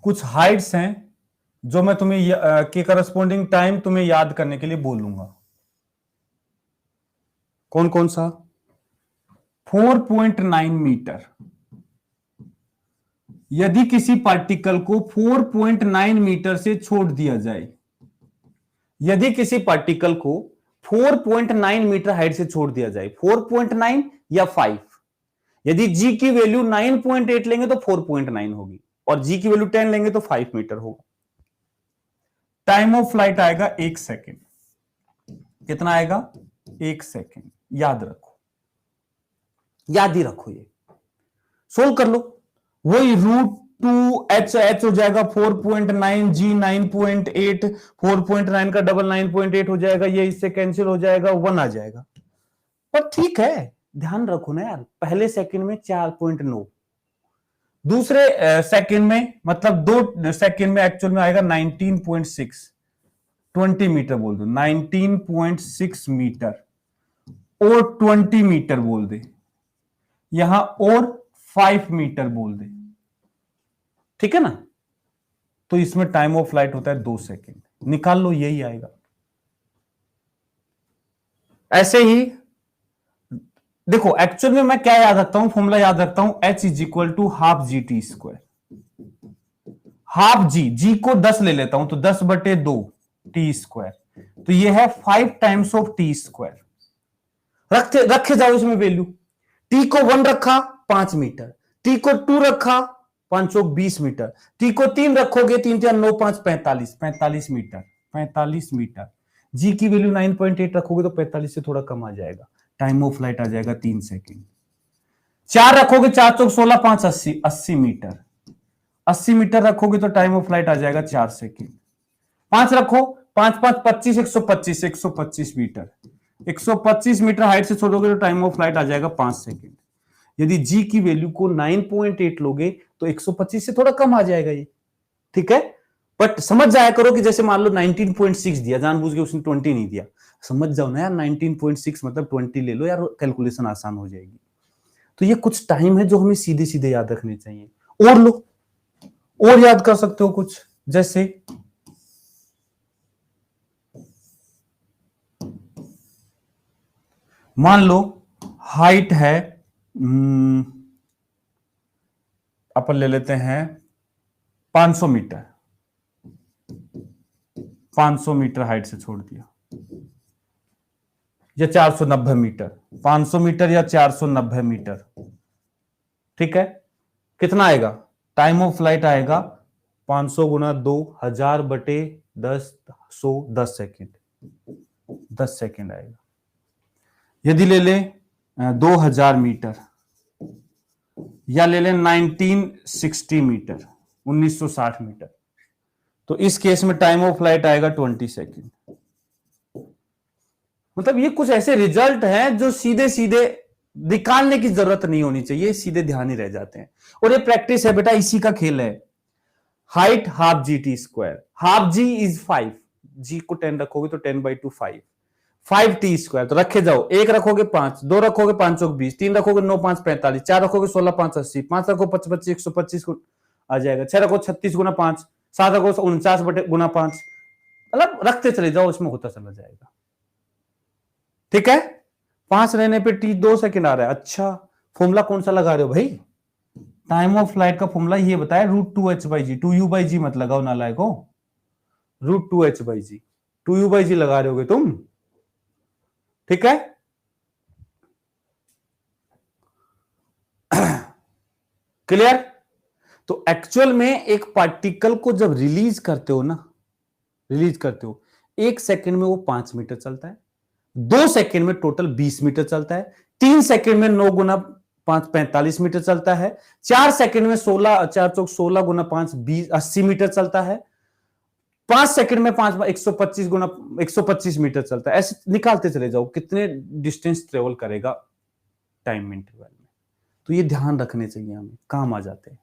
कुछ हाइट्स हैं जो मैं तुम्हें के करस्पॉन्डिंग टाइम तुम्हें याद करने के लिए बोलूंगा। कौन कौन सा? 4.9 मीटर, यदि किसी पार्टिकल को 4.9 मीटर से छोड़ दिया जाए, यदि किसी पार्टिकल को 4.9 मीटर हाइट से छोड़ दिया जाए, 4.9 या 5, यदि g की वैल्यू 9.8 लेंगे तो 4.9 होगी, और g की वैल्यू 10 लेंगे तो 5 मीटर होगा। टाइम ऑफ फ्लाइट आएगा 1 सेकेंड, कितना आएगा? 1 सेकेंड, याद रखो, याद ही रखो, ये सोल्व कर लो, वही √2h हो जाएगा 4.9, g 9.8, 4.9 का डबल 9.8 हो जाएगा, ये इससे कैंसिल हो जाएगा, 1 आ जाएगा। पर ठीक है, ध्यान रखो ना यार, पहले सेकंड में 4.9, दूसरे सेकंड में, मतलब 2 सेकंड में एक्चुअल में आएगा 19.6, 20 मीटर बोल दो, 19.6 मीटर और 20 मीटर बोल दे, यहां और 5 मीटर बोल दे, ठीक है ना? तो इसमें टाइम ऑफ फ्लाइट होता है 2 सेकंड, निकाल लो, यही आएगा। ऐसे ही देखो, एक्चुअल में मैं क्या याद रखता हूं, फॉर्मूला याद रखता हूं, h is equal to half G T square, half G को 10 ले लेता हूं तो 10/2 टी स्क्वायर, तो ये है 5 टाइम्स ऑफ टी स्क्वायर। रखे जाओ इसमें वैल्यू, टी को 1 रखा 5 मीटर, टी को 2 रखा 520 मीटर, टी को 3 रखोगे 3 3 9 5 45 मीटर, 45 मीटर, जी की वैल्यू 9.8 रखोगे तो 45 से थोड़ा कम आ जाएगा, टाइम ऑफ फ्लाइट आ जाएगा 3 सेकेंड। 4 रखोगे 4 चौक 16 5 80 मीटर, 80 मीटर रखोगे तो टाइम ऑफ फ्लाइट आ जाएगा 4 सेकेंड। 5 रखो, 5 5 25 125 मीटर, 125 मीटर हाइट से छोड़ोगे तो टाइम ऑफ फ्लाइट आ जाएगा 5 सेकेंड। यदि जी की वैल्यू को 9.8 लोगे तो 125 से थोड़ा कम आ जाएगा ये, ठीक है? बट समझ जाया करो कि जैसे मान लो 19.6 दिया, जानबूझ के उसने 20 नहीं दिया, समझ जाओ ना यार, 19.6 मतलब 20 ले लो यार, कैलकुलेशन आसान हो जाएगी। तो ये कुछ टाइम है जो हमें सीधे सीधे याद रखने चाहिए। और लो, और याद कर सकते हो कुछ, जैसे मान लो हाइट है, अपन ले लेते हैं 500 मीटर, 500 मीटर हाइट से छोड़ दिया, या 490 मीटर, 500 मीटर या 490 मीटर, ठीक है, कितना आएगा? टाइम ऑफ फ्लाइट आएगा 500 गुना 2, 1000 बटे 10, 100, 10 सेकेंड, 10 सेकेंड आएगा। यदि ले लें 2000 मीटर या ले लें 1960 मीटर, 1960 मीटर, तो इस केस में टाइम ऑफ फ्लाइट आएगा 20 सेकेंड। मतलब ये कुछ ऐसे रिजल्ट हैं जो सीधे सीधे निकालने की जरूरत नहीं होनी चाहिए, सीधे ध्यान ही रह जाते हैं। और ये प्रैक्टिस है बेटा, इसी का खेल है। Height half G T square, half G is 5, G को 10 रखोगे तो 10/2 5, 5 टी स्क्वायर तो रखे जाओ, 1 रखोगे 5, 2 रखोगे 5 चौक 20, 3 रखोगे 9 5 45, 4 रखोगे 16 5 80, 5 रखो 25 125 आ जाएगा, 6 रखो 36 गुना 5, 7 रखो 49 बटे गुना 5, मतलब रखते चले जाओ, इसमें होता चला जाएगा। ठीक है, 5 रहने पे टी 2 सेकंड आ रहा है। अच्छा, फॉर्मूला कौन सा लगा रहे हो भाई? टाइम ऑफ फ्लाइट का फॉर्मूला ये बताया, √2h/g, 2u/g मत लगाओ नालायको, √2h/g, 2u/g लगा रहे होगे तुम। ठीक है, क्लियर? तो एक्चुअल में एक पार्टिकल को जब रिलीज करते हो ना, रिलीज करते हो, 1 सेकंड में वो 5 मीटर चलता है, 2 सेकंड में टोटल 20 मीटर चलता है, 3 सेकंड में 9 गुना 5 45 मीटर चलता है, 4 सेकंड में 16 4 चौक 16 गुना 5 20 80 मीटर चलता है, 5 सेकंड में 5 125 गुना 125 मीटर चलता है। ऐसे निकालते चले जाओ कितने डिस्टेंस ट्रेवल करेगा टाइम इंटरवल में। तो ये ध्यान रखने चाहिए, हमें काम आ जाते हैं।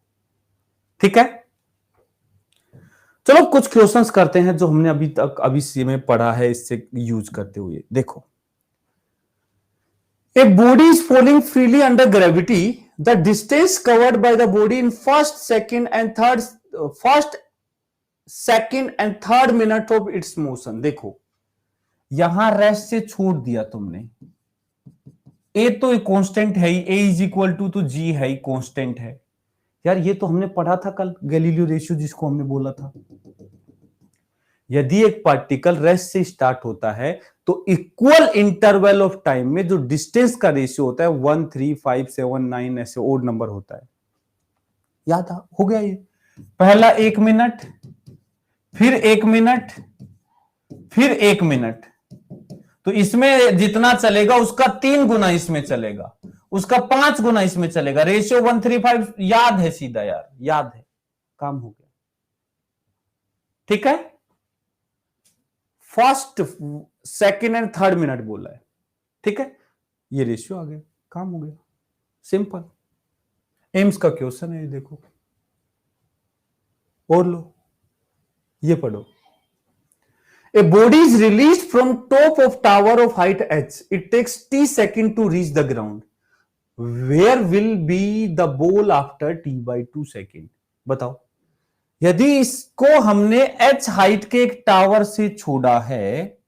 ठीक है, चलो कुछ क्वेश्चंस करते हैं जो हमने अभी सी में पढ़ा है, इससे यूज करते हुए। देखो, a body is falling freely under gravity, the distance covered by the body in first second and third minute of its motion। देखो, यहां रेस्ट से छोड़ दिया तुमने, ए तो कांस्टेंट है ही, ए इज इक्वल टू तो जी है ही, कांस्टेंट है यार। ये तो हमने पढ़ा था कल, गैलीलियो रेशियो जिसको हमने बोला था। यदि एक पार्टिकल रेस्ट से स्टार्ट होता है तो इक्वल इंटरवल ऑफ टाइम में जो डिस्टेंस का रेशियो होता है 1 3 5 7 9 ऐसे ओड नंबर होता है। याद हो गया ये? पहला 1 मिनट, फिर 1 मिनट, फिर 1 मिनट, तो इसमें जितना चलेगा उसका 3 गुना इसमें चलेगा, उसका 5 गुना इसमें चलेगा। रेशियो 1:3:5 याद है सीधा यार, याद है, काम हो गया। ठीक है, first second and third minute बोला है। ठीक है, ये रेशियो आ गया, काम हो गया, सिंपल। एम्स का क्वेश्चन है ये, देखो और लो, ये पढ़ो। A body is released from top of tower of height h. It takes t second to reach the ground. Where will be the ball after t/2 second? बताओ, यदि इसको हमने h हाइट के एक टावर से छोड़ा है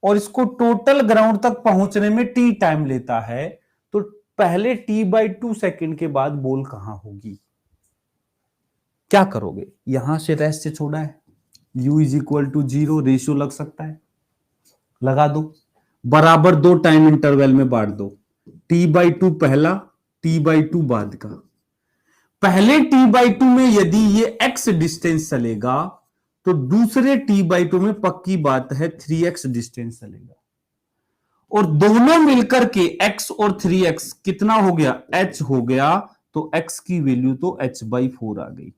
और इसको टोटल ग्राउंड तक पहुंचने में t टाइम लेता है, तो पहले t/2 सेकंड के बाद बॉल कहां होगी? क्या करोगे? यहां से रेस्ट से छोड़ा है, u is equal to 0, ratio लग सकता है, लगा दो, बराबर 2 टाइम इंटरवल में बांट दो, t/2 पहला, t/2 बाद का। पहले t/2 में यदि ये x डिस्टेंस चलेगा तो दूसरे t/2 में पक्की बात है 3x डिस्टेंस चलेगा, और दोनों मिलकर के x और 3x कितना हो गया? h हो गया, तो x की वैल्यू तो h/4 आ गई।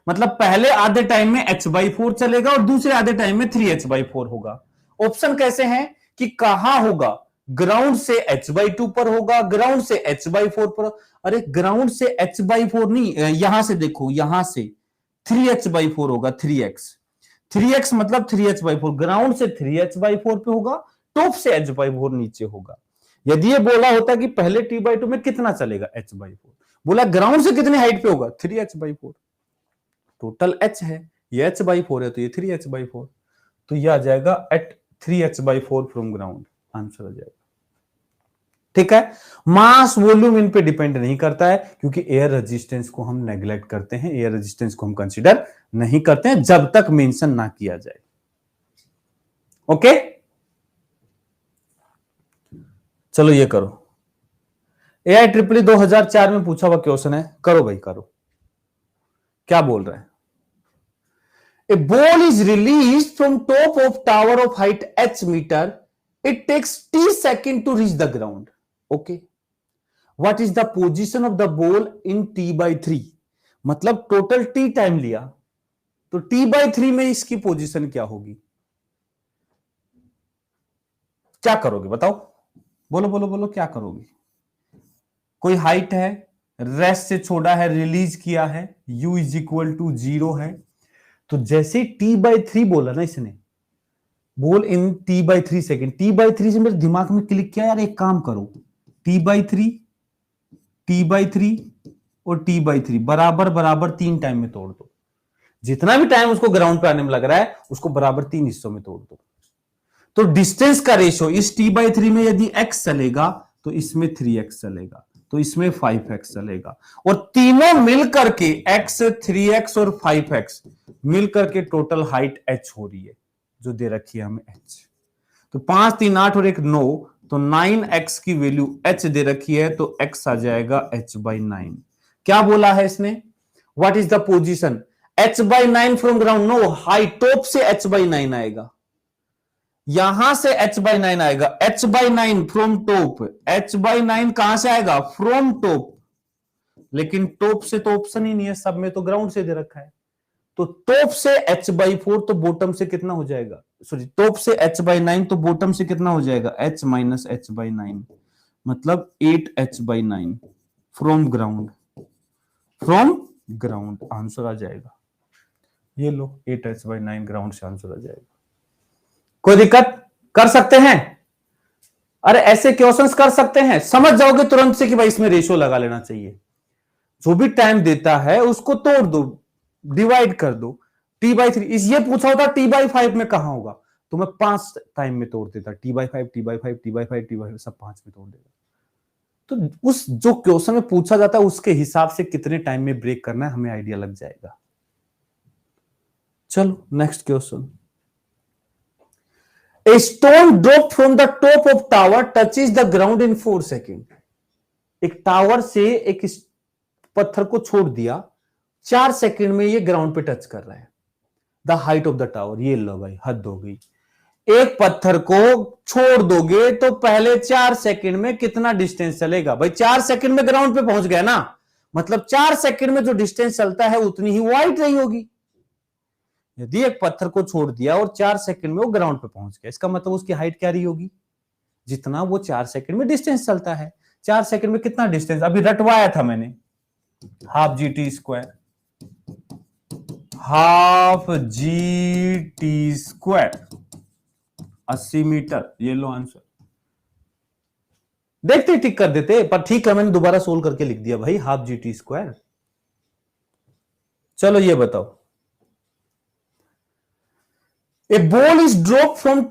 मतलब पहले आधे टाइम में h/4 चलेगा और दूसरे आधे टाइम में 3h/4 होगा। ऑप्शन कैसे हैं कि कहां होगा? ग्राउंड से h/2 पर होगा, ग्राउंड से h/4 पर। अरे ग्राउंड से h/4 नहीं, यहां से देखो, यहां से 3h/4 होगा, 3x मतलब 3h/4, ग्राउंड से 3h/4 पे होगा, टॉप से h/4 नीचे होगा। यदि ये बोला होता कि पहले t/2 में कितना चलेगा? h/4, बोला ग्राउंड से कितनी हाइट पे होगा? 3h/4, टोटल h है, ये h/4 है तो ये 3h/4, तो ये आ जाएगा at 3h/4 from ground, answer आ जाएगा। ठीक है, मास वॉल्यूम इन पे डिपेंड नहीं करता है, क्योंकि एयर रेजिस्टेंस को हम नेग्लेक्ट करते हैं, एयर रेजिस्टेंस को हम कंसीडर नहीं करते हैं जब तक मेंशन ना किया जाए। ओके, चलो ये करो, AIEEE 2004 में पूछा हुआ क्वेश्चन है, करो भाई करो। क्या बोल रहा है? A ball is released from top of tower of height h meter. It takes t second to reach the ground. Okay. What is the position of the ball in t/3? मतलब total t time लिया, तो t/3 में इसकी position क्या होगी? क्या करोगे बताओ? बोलो बोलो बोलो, क्या करोगे? कोई हाइट है, रेस्ट से छोड़ा है, रिलीज किया है, u इज इक्वल टू 0 है। तो जैसे t/3 बोला ना इसने, बोल इन t/3 सेकेंड, t/3 से मेरे दिमाग में क्लिक किया यार, एक काम करो, t/3 और t/3 बराबर बराबर 3 टाइम में तोड़ दो। जितना भी टाइम उसको ग्राउंड पे आने में लग रहा है, उसको बराबर 3 हिस्सों में तोड़ दो। तो डिस्टेंस का रेशो इस t/3 में यदि x चलेगा तो इसमें 3x चलेगा, तो इसमें 5x चलेगा, और तीनों मिलकर के x, 3x और 5x मिलकर के टोटल हाइट h हो रही है, जो दे रखी है हमें h। तो 5 3 8 और 1 9, तो 9x की वैल्यू h दे रखी है, तो x आ जाएगा h/9। क्या बोला है इसने? What is the position h/9 from ground? No, height top से h/9 आएगा, यहां से h/9 आएगा, h/9 फ्रॉम टॉप, h/9 कहां से आएगा? From top. लेकिन टॉप से तो ऑप्शन ही नहीं है, सब में तो ग्राउंड से दे रखा है। तो टॉप से h/4, तो बॉटम से कितना हो जाएगा? सॉरी, टॉप से h/9, तो बॉटम से कितना हो जाएगा? h माइनस h/9, मतलब 8h/9 from ground. From ground answer आ जाएगा, ये लो 8h/9 ग्राउंड से आंसर आ जाएगा। कोई दिक्कत? कर सकते हैं? अरे ऐसे क्वेश्चंस कर सकते हैं, समझ जाओगे तुरंत से कि भाई इसमें रेशियो लगा लेना चाहिए। जो भी टाइम देता है उसको तोड़ दो, डिवाइड कर दो। t/3 ये पूछा होता t/5 में कहां होगा, तो मैं 5 टाइम में तोड़ देता, t/5 t/5 t/5 t/5 सब 5 में तोड़ देता। तो उस जो क्वेश्चन में पूछा जाता है उसके हिसाब से कितने टाइम में ब्रेक करना है हमें आइडिया लग जाएगा। चलो next question. A stone dropped from the top of tower touches the ground in 4 seconds. एक टावर से एक पत्थर को छोड़ दिया, 4 सेकंड में ये ग्राउंड पे टच कर रहा है। The height of the tower, ये लो भाई, हद हो गई। एक पत्थर को छोड़ दोगे तो पहले 4 सेकंड में कितना डिस्टेंस चलेगा? भाई 4 सेकंड में ग्राउंड पे पहुंच गया ना, मतलब 4 सेकंड में जो डिस्टेंस चलता है उतनी ही वाइड रही होगी। यदि एक पत्थर को छोड़ दिया और 4 सेकंड में वो ग्राउंड पे पहुंच गया, इसका मतलब उसकी हाइट क्या रही होगी? जितना वो 4 सेकंड में डिस्टेंस चलता है। 4 सेकंड में कितना डिस्टेंस अभी रटवाया था मैंने, half GT², half GT², 80 metre. ये लो आंसर, देखते ठीक कर देते, पर ठीक है मैंने दोबारा सोल्व करके लिख दिया भाई, हाफ GT²। चलो ये बताओ, a ball is drop from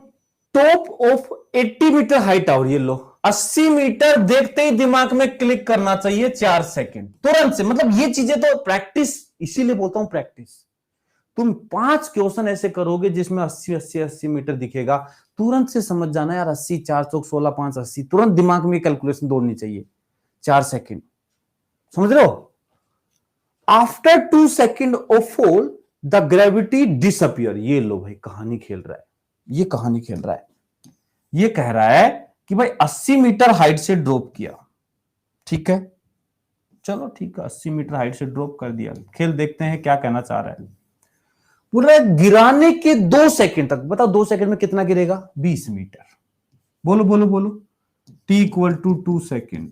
top of 80 metre high tower. ये लो 80 मीटर, देखते ही दिमाग में क्लिक करना चाहिए 4 सेकंड तुरंत से। मतलब ये चीजें तो प्रैक्टिस, इसीलिए बोलता हूं प्रैक्टिस। तुम 5 क्वेश्चन ऐसे करोगे जिसमें 80 मीटर दिखेगा, तुरंत से समझ जाना यार 80, 4 चौक 16, 5 80, तुरंत दिमाग में कैलकुलेशन दौड़नी चाहिए। 4 सेकंड, समझ रहे हो? After 2 second of fall the gravity disappear. ये लो भाई, कहानी खेल रहा है, ये कहानी खेल रहा है। ये कह रहा है कि भाई 80 मीटर हाइट से ड्रॉप किया, ठीक है, चलो ठीक है, 80 मीटर हाइट से ड्रॉप कर दिया। खेल देखते हैं क्या कहना चाह रहा है। पूरा गिराने के 2 सेकंड तक, बताओ 2 सेकंड में कितना गिरेगा? 20 मीटर। बोलो बोलो बोलो, t = 2 सेकंड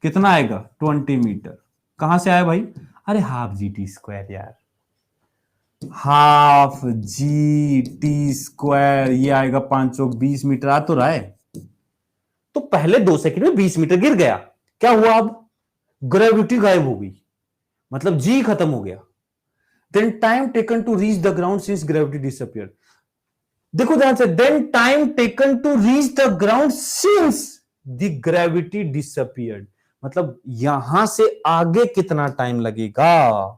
कितना आएगा? 20 मीटर। कहां से आया भाई? अरे हाफ GT² यार, हाफ GT², ये आएगा 5 चौक 20 मीटर। आ तो रहा है। तो पहले 2 सेकंड में 20 मीटर गिर गया, क्या हुआ? अब ग्रेविटी गायब हो गई, मतलब जी खत्म हो गया। Then time taken to reach the ground since gravity disappeared. देखो ध्यान से, then time taken to reach the ground since the gravity disappeared, मतलब यहां से आगे कितना टाइम लगेगा।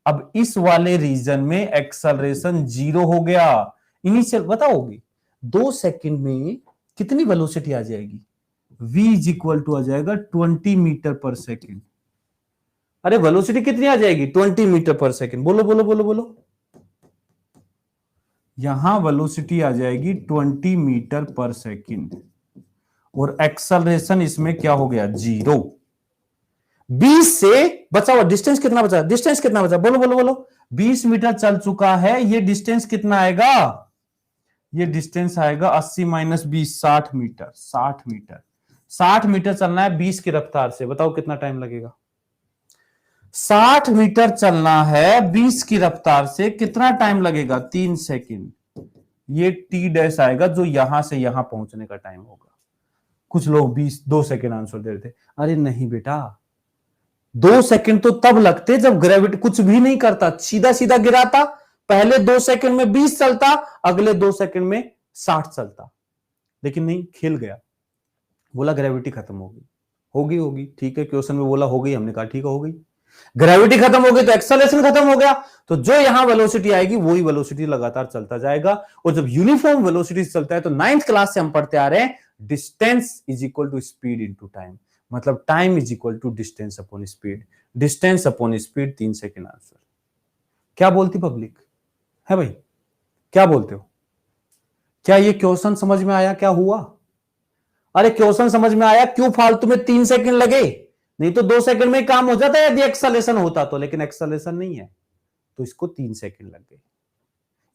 अब इस वाले रीजन में एक्सेलरेशन 0 हो गया। इनिशियल बताओगे 2 सेकंड में कितनी वेलोसिटी आ जाएगी? v इज इक्वल टू आ जाएगा 20 मीटर पर सेकेंड। अरे वेलोसिटी कितनी आ जाएगी? 20 मीटर पर सेकेंड। बोलो बोलो बोलो बोलो। यहां वेलोसिटी आ जाएगी 20 मीटर पर सेकेंड और एक्सेलरेशन इसमें क्या हो गया? 0। 20 से बचा हुआ डिस्टेंस कितना बचा? डिस्टेंस कितना बचा? बोलो बोलो बोलो। 20 मीटर चल चुका है। ये डिस्टेंस कितना आएगा? ये डिस्टेंस आएगा 80 माइनस 20, 60 मीटर। 60 मीटर, 60 मीटर चलना है 20 की रफ्तार से। बताओ कितना टाइम लगेगा? 60 मीटर चलना है 20 की रफ्तार से, कितना टाइम लगेगा? 3 सेकंड। ये टी डैश आएगा जो यहां से यहां पहुंचने का टाइम होगा। कुछ लोग 2 सेकंड आंसर दे रहे थे। अरे नहीं बेटा, 2 सेकंड तो तब लगते जब ग्रेविटी कुछ भी नहीं करता, सीधा सीधा गिराता। पहले 2 सेकंड में 20 चलता, अगले 2 सेकंड में 60 चलता। लेकिन नहीं, खेल गया। बोला ग्रेविटी खत्म होगी। होगी होगी, ठीक है। क्वेश्चन में बोला हो गई, हमने कहा ठीक है हो गई। ग्रेविटी खत्म हो गई तो एक्सेलरेशन खत्म हो गया। तो जो यहां वेलोसिटी आएगी वही वेलोसिटी लगातार चलता जाएगा। और जब यूनिफॉर्म वेलोसिटी चलता है तो 9th क्लास से हम पढ़ते आ रहे हैं distance is equal to speed into time. मतलब time is equal to distance upon speed. Distance upon speed 3 second answer. क्या बोलती पब्लिक है भाई? क्या बोलते हो? क्या ये क्वेश्चन समझ में आया? क्या हुआ? अरे क्वेश्चन समझ में आया? क्यों फालतू में 3 सेकंड लगे? नहीं तो 2 सेकंड में काम हो जाता है यदि एक्सेलरेशन होता तो, लेकिन एक्सेलरेशन नहीं है तो इसको 3 सेकंड लग गए।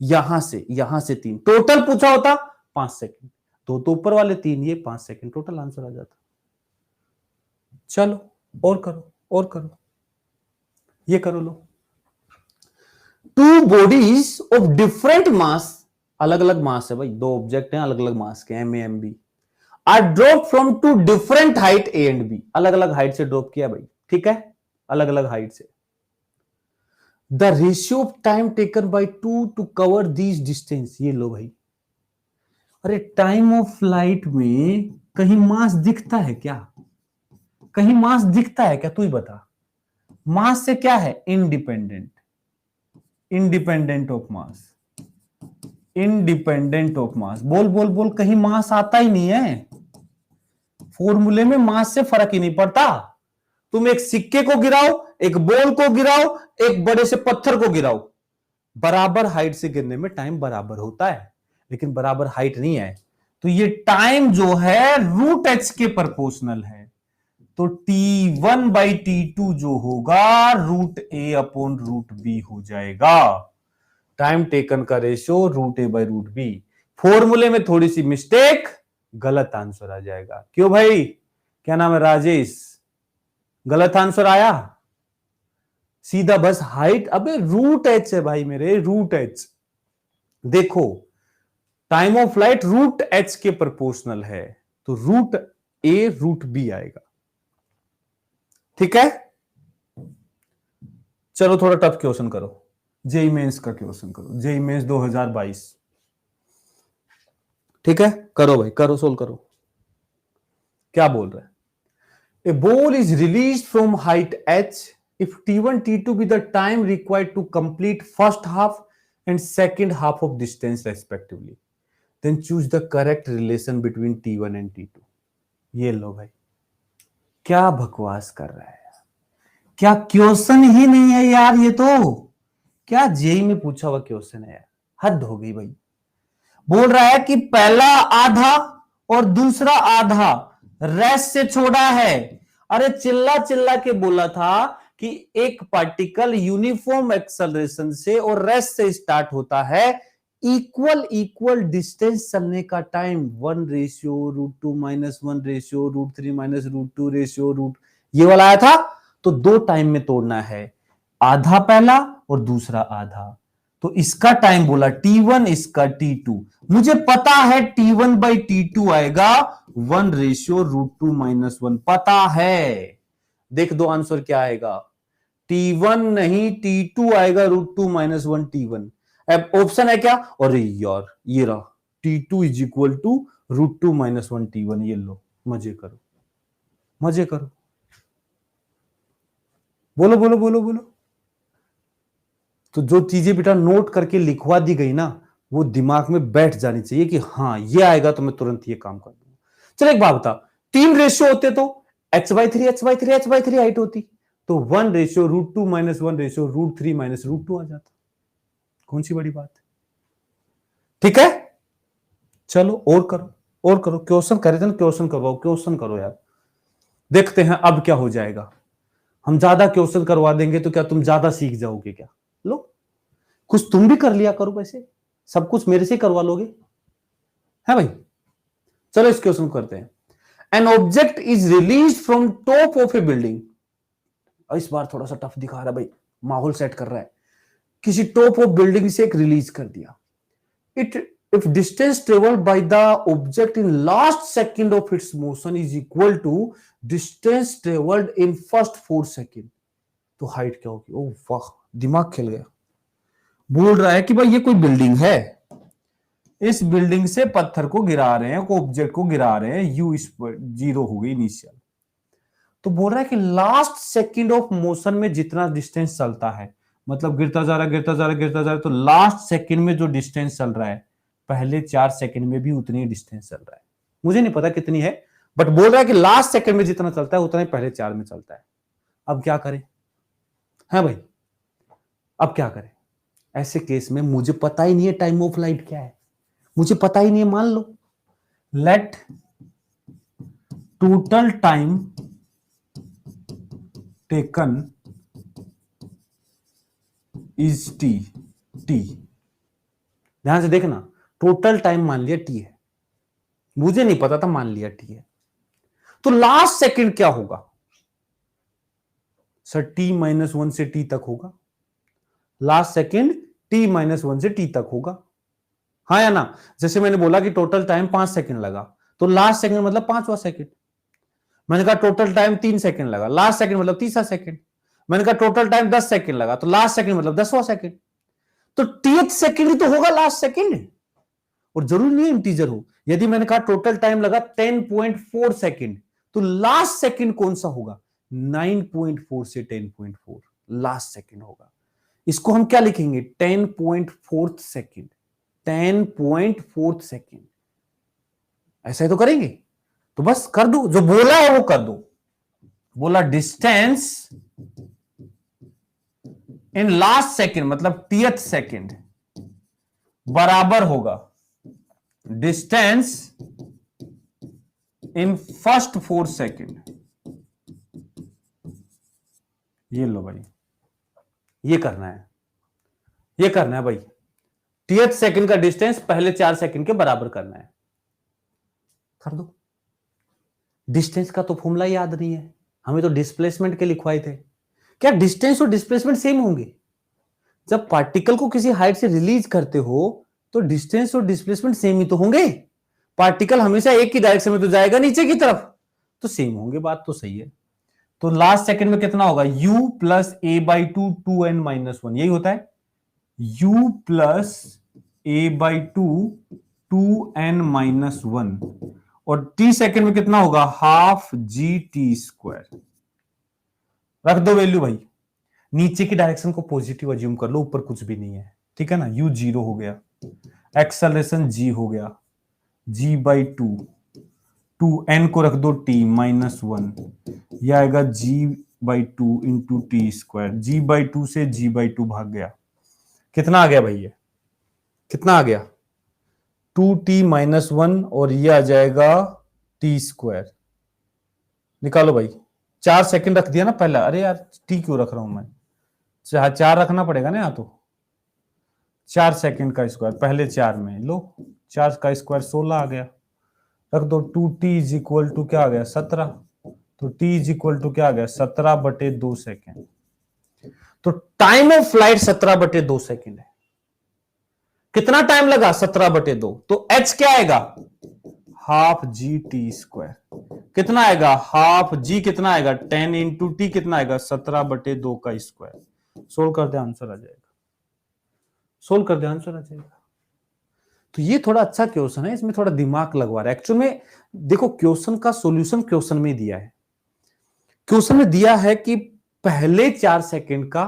यहां से 3 टोटल पूछा होता 5 सेकंड। तो ऊपर वाले 3, ये 5 सेकंड, टोटल आंसर आ जाता। चलो और करो और करो, ये करो लो। 2 बॉडीज ऑफ डिफरेंट मास, अलग अलग मास है भाई, 2 ऑब्जेक्ट हैं अलग अलग मास के, M A M B, are drop from 2 different height A and B. अलग अलग हाइट से ड्रॉप किया भाई, ठीक है, अलग अलग हाइट से। The ratio of time taken by 2 to cover these distance. ये लो भाई। अरे टाइम ऑफ फ्लाइट में कहीं मास दिखता है क्या? कहीं मास दिखता है क्या? तू ही बता। मास से क्या है? Independent. Independent of mass. Independent of mass. बोल बोल बोल, कहीं मास आता ही नहीं है। फॉर्मूले में मास से फर्क ही नहीं पड़ता। तुम एक सिक्के को गिराओ, एक बॉल को गिराओ, एक बड़े से पत्थर को गिराओ, बराबर हाइट से गिरने में टाइम बराबर होता है, लेकिन बराबर हाइट नहीं है। तो ये टाइम जो है रूट एच के प्रोपोर्शनल है। तो T1 बाई T2 जो होगा root A upon root B हो जाएगा। टाइम टेकन का ratio root A by root B. फॉर्मूले में थोड़ी सी मिस्टेक, गलत आंसर आ जाएगा। क्यों भाई? क्या नाम है? राजेश। गलत आंसर आया सीधा, बस हाइट। अबे रूट एच है भाई मेरे, रूट एच। देखो time of flight root H के प्रोपोर्शनल है, तो रूट ए रूट बी आएगा। ठीक है, चलो थोड़ा टफ क्वेश्चन करो। जेई मेंस का क्वेश्चन करो, जेई मेंस 2022। ठीक है, करो भाई, करो, सोल्व करो। क्या बोल रहा है? A ball is released from height h if T1, T2 be the time required to complete first half and second half of distance respectively. Then choose the correct relation between T1 and T2. ये लो भाई, क्या बकवास कर रहा है? क्या question ही नहीं है यार ये तो? क्या जेई में पूछा हुआ क्वेश्चन है यार? हद हो गई भाई। बोल रहा है कि पहला आधा और दूसरा आधा रेस्ट से छोड़ा है। अरे चिल्ला चिल्ला के बोला था कि एक पार्टिकल यूनिफॉर्म एक्सेलरेशन से और रेस्ट से स्टार्ट होता है। इक्वल इक्वल डिस्टेंस चलने का टाइम 1:√2 - 1:√3 - √2 रेशियो ये वाला आया था। तो 2 टाइम में तोड़ना है, आधा पहला और दूसरा आधा। तो इसका टाइम बोला T1, इसका T2। मुझे पता है T1 बाई T2 आएगा 1:√2 - 1, पता है। देख दो आंसर क्या आएगा। T1 नहीं T2 आएगा, √2 - 1 T1। अब ऑप्शन है क्या? अरे यार ये रहा, T2 is equal to √2 - 1 T1। ये लो, मजे करो, मजे करो। बोलो बोलो बोलो बोलो। तो जो चीजें बेटा नोट करके लिखवा दी गई ना, वो दिमाग में बैठ जानी चाहिए कि हाँ ये आएगा तो मैं तुरंत ये काम कर दूंगा। चलो एक बात बता, 3 रेशियो होते तो h/3 h/3 h/3 हाइट होती, तो 1 रेशियो √2 माइनस 1 रेशियो √3 माइनस √2 आ जाता। कौन सी बड़ी बात है? ठीक है, चलो और करो क्वेश्चन करे थे ना, क्वेश्चन करवाओ, क्वेश्चन करो यार, देखते हैं अब क्या हो जाएगा। हम ज्यादा क्वेश्चन करवा देंगे तो क्या तुम ज्यादा सीख जाओगे क्या? लो, कुछ तुम भी कर लिया करो, वैसे सब कुछ मेरे से करवा लोगे, है भाई? चलो इस क्वेश्चन करते हैं। An object is release from top of a building, इस बार थोड़ा सा टफ दिखा रहा है भाई, माहौल सेट कर रहा है। किसी टॉप ऑफ बिल्डिंग से एक रिलीज कर दिया। It if distance travelled by the object in last second of its motion is equal to distance travelled in first 4 second, तो हाइट क्या होगी? ओह वाह, दिमाग खेल गया। बोल रहा है कि भाई ये कोई बिल्डिंग है, इस बिल्डिंग से पत्थर को गिरा रहे हैं, को ऑब्जेक्ट को गिरा रहे हैं, यू इस पर 0 हो गई इनिशियल, तो बोल रहा है कि लास्ट सेकंड ऑफ मोशन में जितना डिस्टेंस चलता है, मतलब गिरता जा रहा है गिरता जा रहा है गिरता जा रहा है, तो लास्ट सेकंड में जो डिस्टेंस चल रहा है पहले 4 सेकंड में भी उतनी डिस्टेंस चल रहा है। मुझे नहीं पता कितनी है, बट बोल रहा है कि लास्ट सेकंड में जितना चलता है उतना ही पहले 4 में चलता है। अब क्या करें? है भाई, अब क्या करें? ऐसे केस में मुझे पता ही नहीं है टाइम ऑफ फ्लाइट क्या है, मुझे पता ही नहीं है। मान लो let total time taken is T, ध्यान से देखना, टोटल टाइम मान लिया टी है, मुझे नहीं पता था, मान लिया टी है, तो लास्ट सेकंड क्या होगा सर? t-1 से t तक होगा, लास्ट सेकंड t-1 से t तक होगा, हाँ या ना? जैसे मैंने बोला कि टोटल टाइम 5 सेकंड लगा, तो लास्ट सेकंड मतलब 5वां सेकंड। मैंने कहा टोटल टाइम 3 सेकंड लगा, लास्ट सेकंड मतलब 30वां सेकंड। मैंने कहा टोटल टाइम 10 सेकंड लगा, तो लास्ट सेकंड मतलब 10वां सेकंड। तो 30th सेकंड ही तो होगा लास्ट सेकंड, और जरूरी नहीं इंटीजर हो। यदि मैंने कहा टोटल टाइम लगा 10.4 सेकंड, तो लास्ट सेकंड कौन सा होगा? 9.4 से 10.4 लास्ट सेकंड होगा। इसको हम क्या लिखेंगे? 10.4 सेकंड, 10.4 सेकंड, ऐसा ही तो करेंगे। तो बस कर दो, जो बोला है वो कर दो। बोला डिस्टेंस इन लास्ट सेकंड मतलब 30th सेकंड बराबर होगा डिस्टेंस इन फर्स्ट 4 सेकंड। ये लो भाई, ये करना है, ये करना है भाई। 30th सेकंड का डिस्टेंस पहले 4 सेकंड के बराबर करना है, कर दो। डिस्टेंस का तो फॉर्मूला याद नहीं है, हमें तो डिस्प्लेसमेंट के लिखवाए थे। क्या डिस्टेंस और डिस्प्लेसमेंट सेम होंगे? जब पार्टिकल को किसी हाइट से रिलीज करते हो तो डिस्टेंस और डिस्प्लेसमेंट सेम ही तो होंगे। पार्टिकल हमेशा एक ही डायरेक्शन में तो जाएगा नीचे की तरफ, तो सेम होंगे, बात तो सही है। तो लास्ट सेकंड में कितना होगा? u plus A by two 2n-1, यही होता है u plus A by two 2n-1, और t सेकंड में कितना होगा? Half G T square. रख दो वैल्यू भाई, नीचे की डायरेक्शन को पॉजिटिव अज्यूम कर लो, ऊपर कुछ भी नहीं है, ठीक है ना? u 0 हो गया, एक्सेलरेशन g हो गया, g बाई टू, 2n को रख दो t-1, यह आएगा g by two into T square. g by two से g बाई टू भाग गया, कितना आ गया भाई? ये कितना आ गया? 2t-1, और ये आ जाएगा टी स्क्वायर। निकालो भाई, 4 सेकंड रख दिया ना पहला। अरे यार टी क्यों रख रहा हूं मैं? 4 रखना पड़ेगा ना यहाँ, तो 4 सेकंड का स्क्वायर पहले 4 में लो, 4 का स्क्वायर 16 आ गया, रख दो। 2t इज इक्वल टू क्या आ गया? 17। तो t इज इक्वल टू क्या आ गया? 17/2 सेकेंड। तो टाइम ऑफ फ्लाइट 17/2 सेकेंड है। कितना टाइम लगा? 17/2। तो h क्या आएगा? Half G T square. कितना आएगा? हाफ जी कितना आएगा? 10 इंटू टी कितना आएगा? 17/2 का स्क्वायर। सोल्व कर दे, आंसर आ जाएगा। सोल्व कर दे, आंसर आ जाएगा। तो ये थोड़ा अच्छा क्वेश्चन है, इसमें थोड़ा दिमाग लगवा रहा है। एक्चुअल में देखो, क्वेश्चन का सॉल्यूशन क्वेश्चन में दिया है। क्वेश्चन में दिया है कि पहले 4 सेकंड का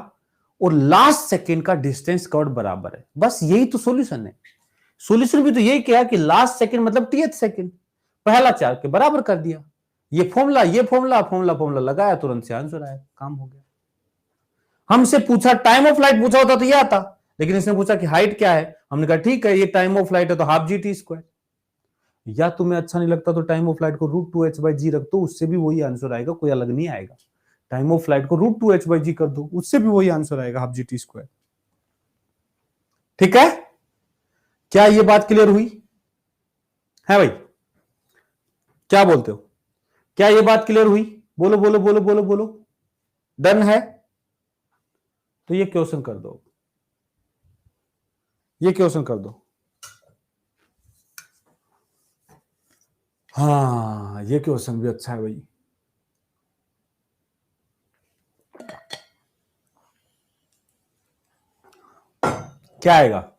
और लास्ट सेकंड का डिस्टेंस कवर्ड बराबर है, बस यही तो सॉल्यूशन है। सॉल्यूशन भी तो यही किया कि लास्ट सेकंड मतलब 30th सेकंड, पहला 4 के बराबर कर दिया। ये फॉर्मूला फॉर्मूला लगाया, तुरंत से आंसर आया, काम हो गया। हमसे पूछा टाइम ऑफ फ्लाइट पूछा होता तो ये आता, लेकिन इसने पूछा कि हाइट क्या है, हमने कहा ठीक है ये टाइम ऑफ फ्लाइट है तो हाफ जी टी स्क्वायर। या तुम्हें अच्छा नहीं लगता तो टाइम ऑफ फ्लाइट को √2h/g रख दो, उससे भी वही आंसर आएगा, कोई अलग नहीं आएगा। टाइम ऑफ फ्लाइट को √2h/g कर दो, उससे भी वही आंसर आएगा, हाफ जी टी स्क्वायर। ठीक है, क्या ये बात क्लियर हुई है भाई? क्या बोलते हो, क्या ये बात क्लियर हुई? बोलो बोलो बोलो बोलो बोलो, डन है? तो ये क्वेश्चन कर दो, ये क्वेश्चन कर दो। हाँ ये क्वेश्चन भी अच्छा है भाई। क्या आएगा?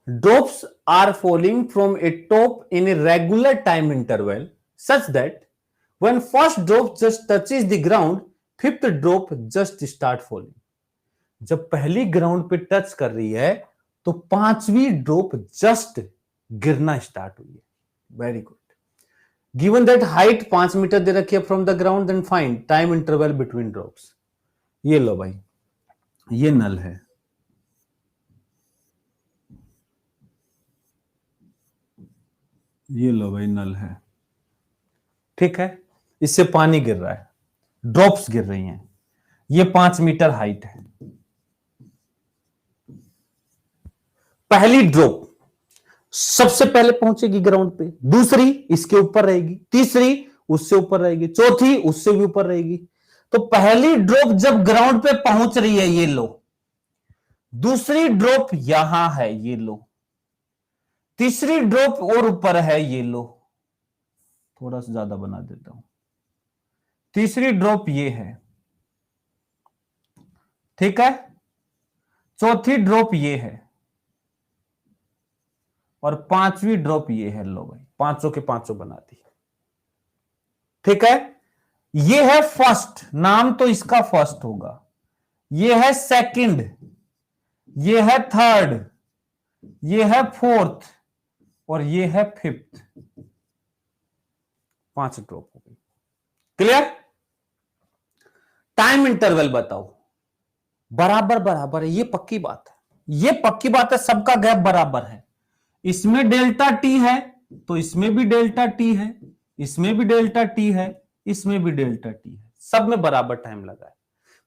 Drops are falling from a top in a regular time interval such that when first drop just touches the ground, fifth drop just start falling. जब पहली ग्राउंड पे टच कर रही है तो पांचवी ड्रॉप जस्ट गिरना स्टार्ट हुई है। Very good. Given that height 5 metre दे रखी है from the ground, then find time interval between drops. ये लो भाई, ये नल है, ये लो भाई नल है, ठीक है। इससे पानी गिर रहा है, ड्रॉप्स गिर रही हैं, ये 5 मीटर हाइट है। पहली ड्रॉप सबसे पहले पहुंचेगी ग्राउंड पे, दूसरी इसके ऊपर रहेगी, तीसरी उससे ऊपर रहेगी, चौथी उससे भी ऊपर रहेगी। तो पहली ड्रॉप जब ग्राउंड पे पहुंच रही है, ये लो, दूसरी ड्रॉप यहां है, ये लो, तीसरी ड्रॉप और ऊपर है, ये लो, थोड़ा सा ज्यादा बना देता हूं, तीसरी ड्रॉप ये है, ठीक है, चौथी ड्रॉप ये है और पांचवी ड्रॉप ये है। लो भाई, पांचों के पांचों बना दी, ठीक है। ये है फर्स्ट, नाम तो इसका फर्स्ट होगा, ये है सेकंड, ये है थर्ड, ये है फोर्थ और ये है फिफ्थ। 5 ड्रॉप हो गई, क्लियर? टाइम इंटरवल बताओ, बराबर बराबर है, ये पक्की बात है, ये पक्की बात है, सबका गैप बराबर है। इसमें डेल्टा टी है तो इसमें भी डेल्टा टी है, इसमें भी डेल्टा टी है, इसमें भी डेल्टा टी है, सब में बराबर टाइम लगा है।